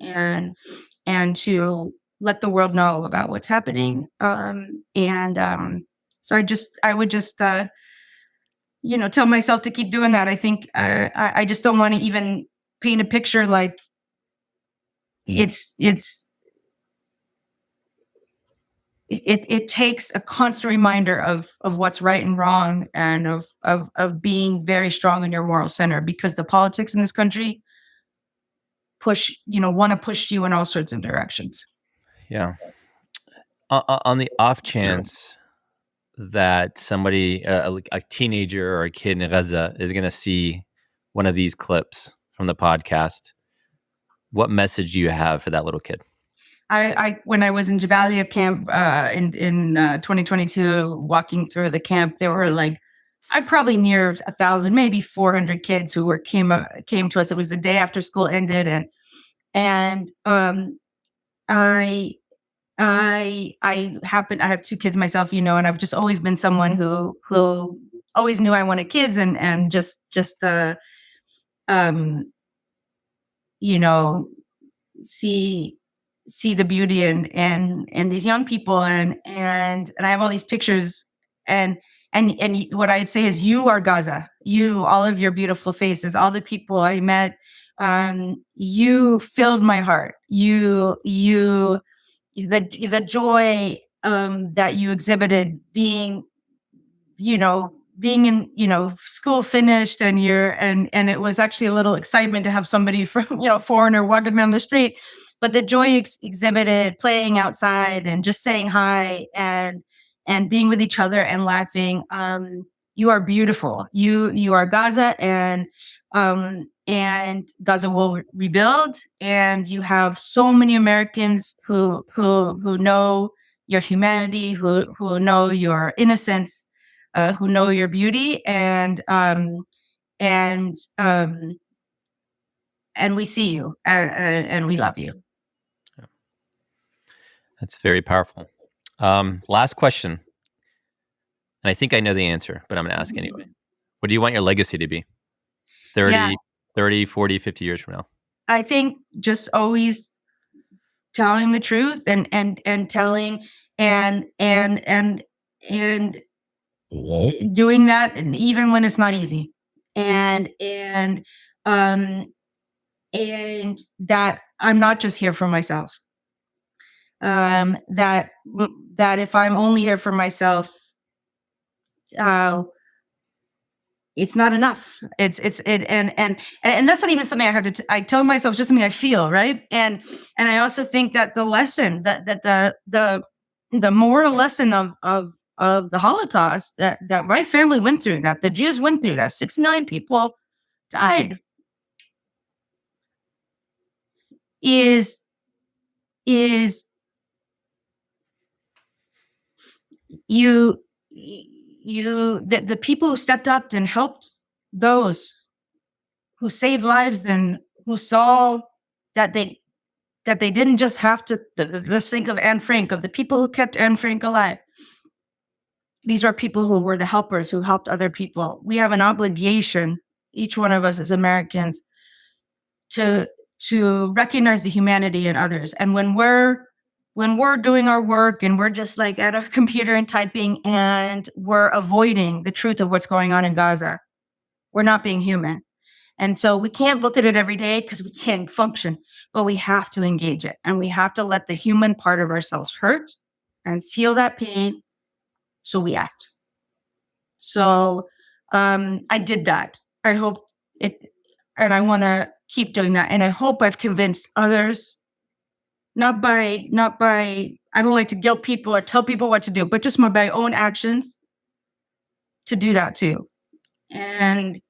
to let the world know about what's happening. So I would just tell myself to keep doing that. I think I just don't want to even paint a picture like it takes a constant reminder of what's right and wrong and of being very strong in your moral center, because the politics in this country want to push you in all sorts of directions. Yeah. On the off chance that somebody, a teenager or a kid in Gaza, is going to see one of these clips from the podcast, what message do you have for that little kid? I when I was in Jabalia camp in 2022, walking through the camp, there were I'd probably near 1,000, maybe 400 kids who came to us. It was the day after school ended, and I have 2 kids myself, and I've just always been someone who always knew I wanted kids, and just the you know, see the beauty in these young people, and I have all these pictures, and what I'd say is, you are Gaza. You, all of your beautiful faces, all the people I met, you filled my heart. The joy that you exhibited being in, school finished, and and it was actually a little excitement to have somebody from, foreigner walking down the street, but the joy exhibited playing outside and just saying hi and being with each other and laughing. You are beautiful. You are Gaza, and Gaza will rebuild. And you have so many Americans who know your humanity, who know your innocence, who know your beauty, and we see you, and we love you. That's very powerful. Last question. And I think I know the answer, but I'm going to ask anyway. What do you want your legacy to be? 30, 40, 50 years from now? I think just always telling the truth, and telling and doing that, and even when it's not easy, and that I'm not just here for myself. That if I'm only here for myself, it's not enough. And that's not even something I have to. I tell myself, it's just something I feel, right? And I also think that the lesson, that the moral lesson of the Holocaust that my family went through, that the Jews went through, that 6 million people died, is the people who stepped up and helped those who saved lives, and who saw that they didn't just have to. Let's think of Anne Frank, of the people who kept Anne Frank alive. These are people who were the helpers, who helped other people. We have an obligation, each one of us as Americans, to recognize the humanity in others. And when we're doing our work and we're just like at a computer and typing, and we're avoiding the truth of what's going on in Gaza, we're not being human. And so we can't look at it every day because we can't function, but we have to engage it, and we have to let the human part of ourselves hurt and feel that pain, so we act. So I did that. I hope it, and I want to keep doing that. And I hope I've convinced others, not by, I don't like to guilt people or tell people what to do, but just by my own actions, to do that too. And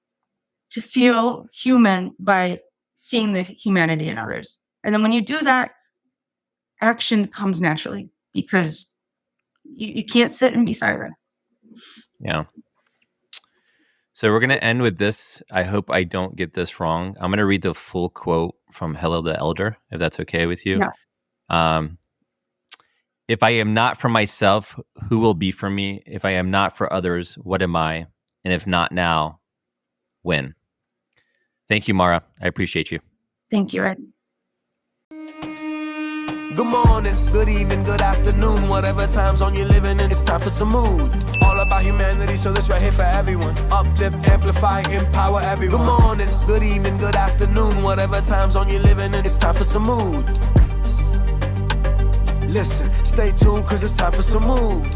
to feel human by seeing the humanity in others. And then when you do that, action comes naturally, because you can't sit and be silent. Yeah. So we're going to end with this. I hope I don't get this wrong. I'm going to read the full quote from Hillel the Elder, if that's okay with you. Yeah. If I am not for myself, who will be for me? If I am not for others, what am I? And if not now, when? Thank you, Mara. I appreciate you. Thank you, Ed. Good morning, good evening, good afternoon, whatever time zone you're living in, it's time for Sumud. All about humanity, so this right here for everyone. Uplift, amplify, empower everyone. Good morning, good evening, good afternoon, whatever time zone you're living in, it's time for Sumud. Listen, stay tuned, cause it's time for Sumud.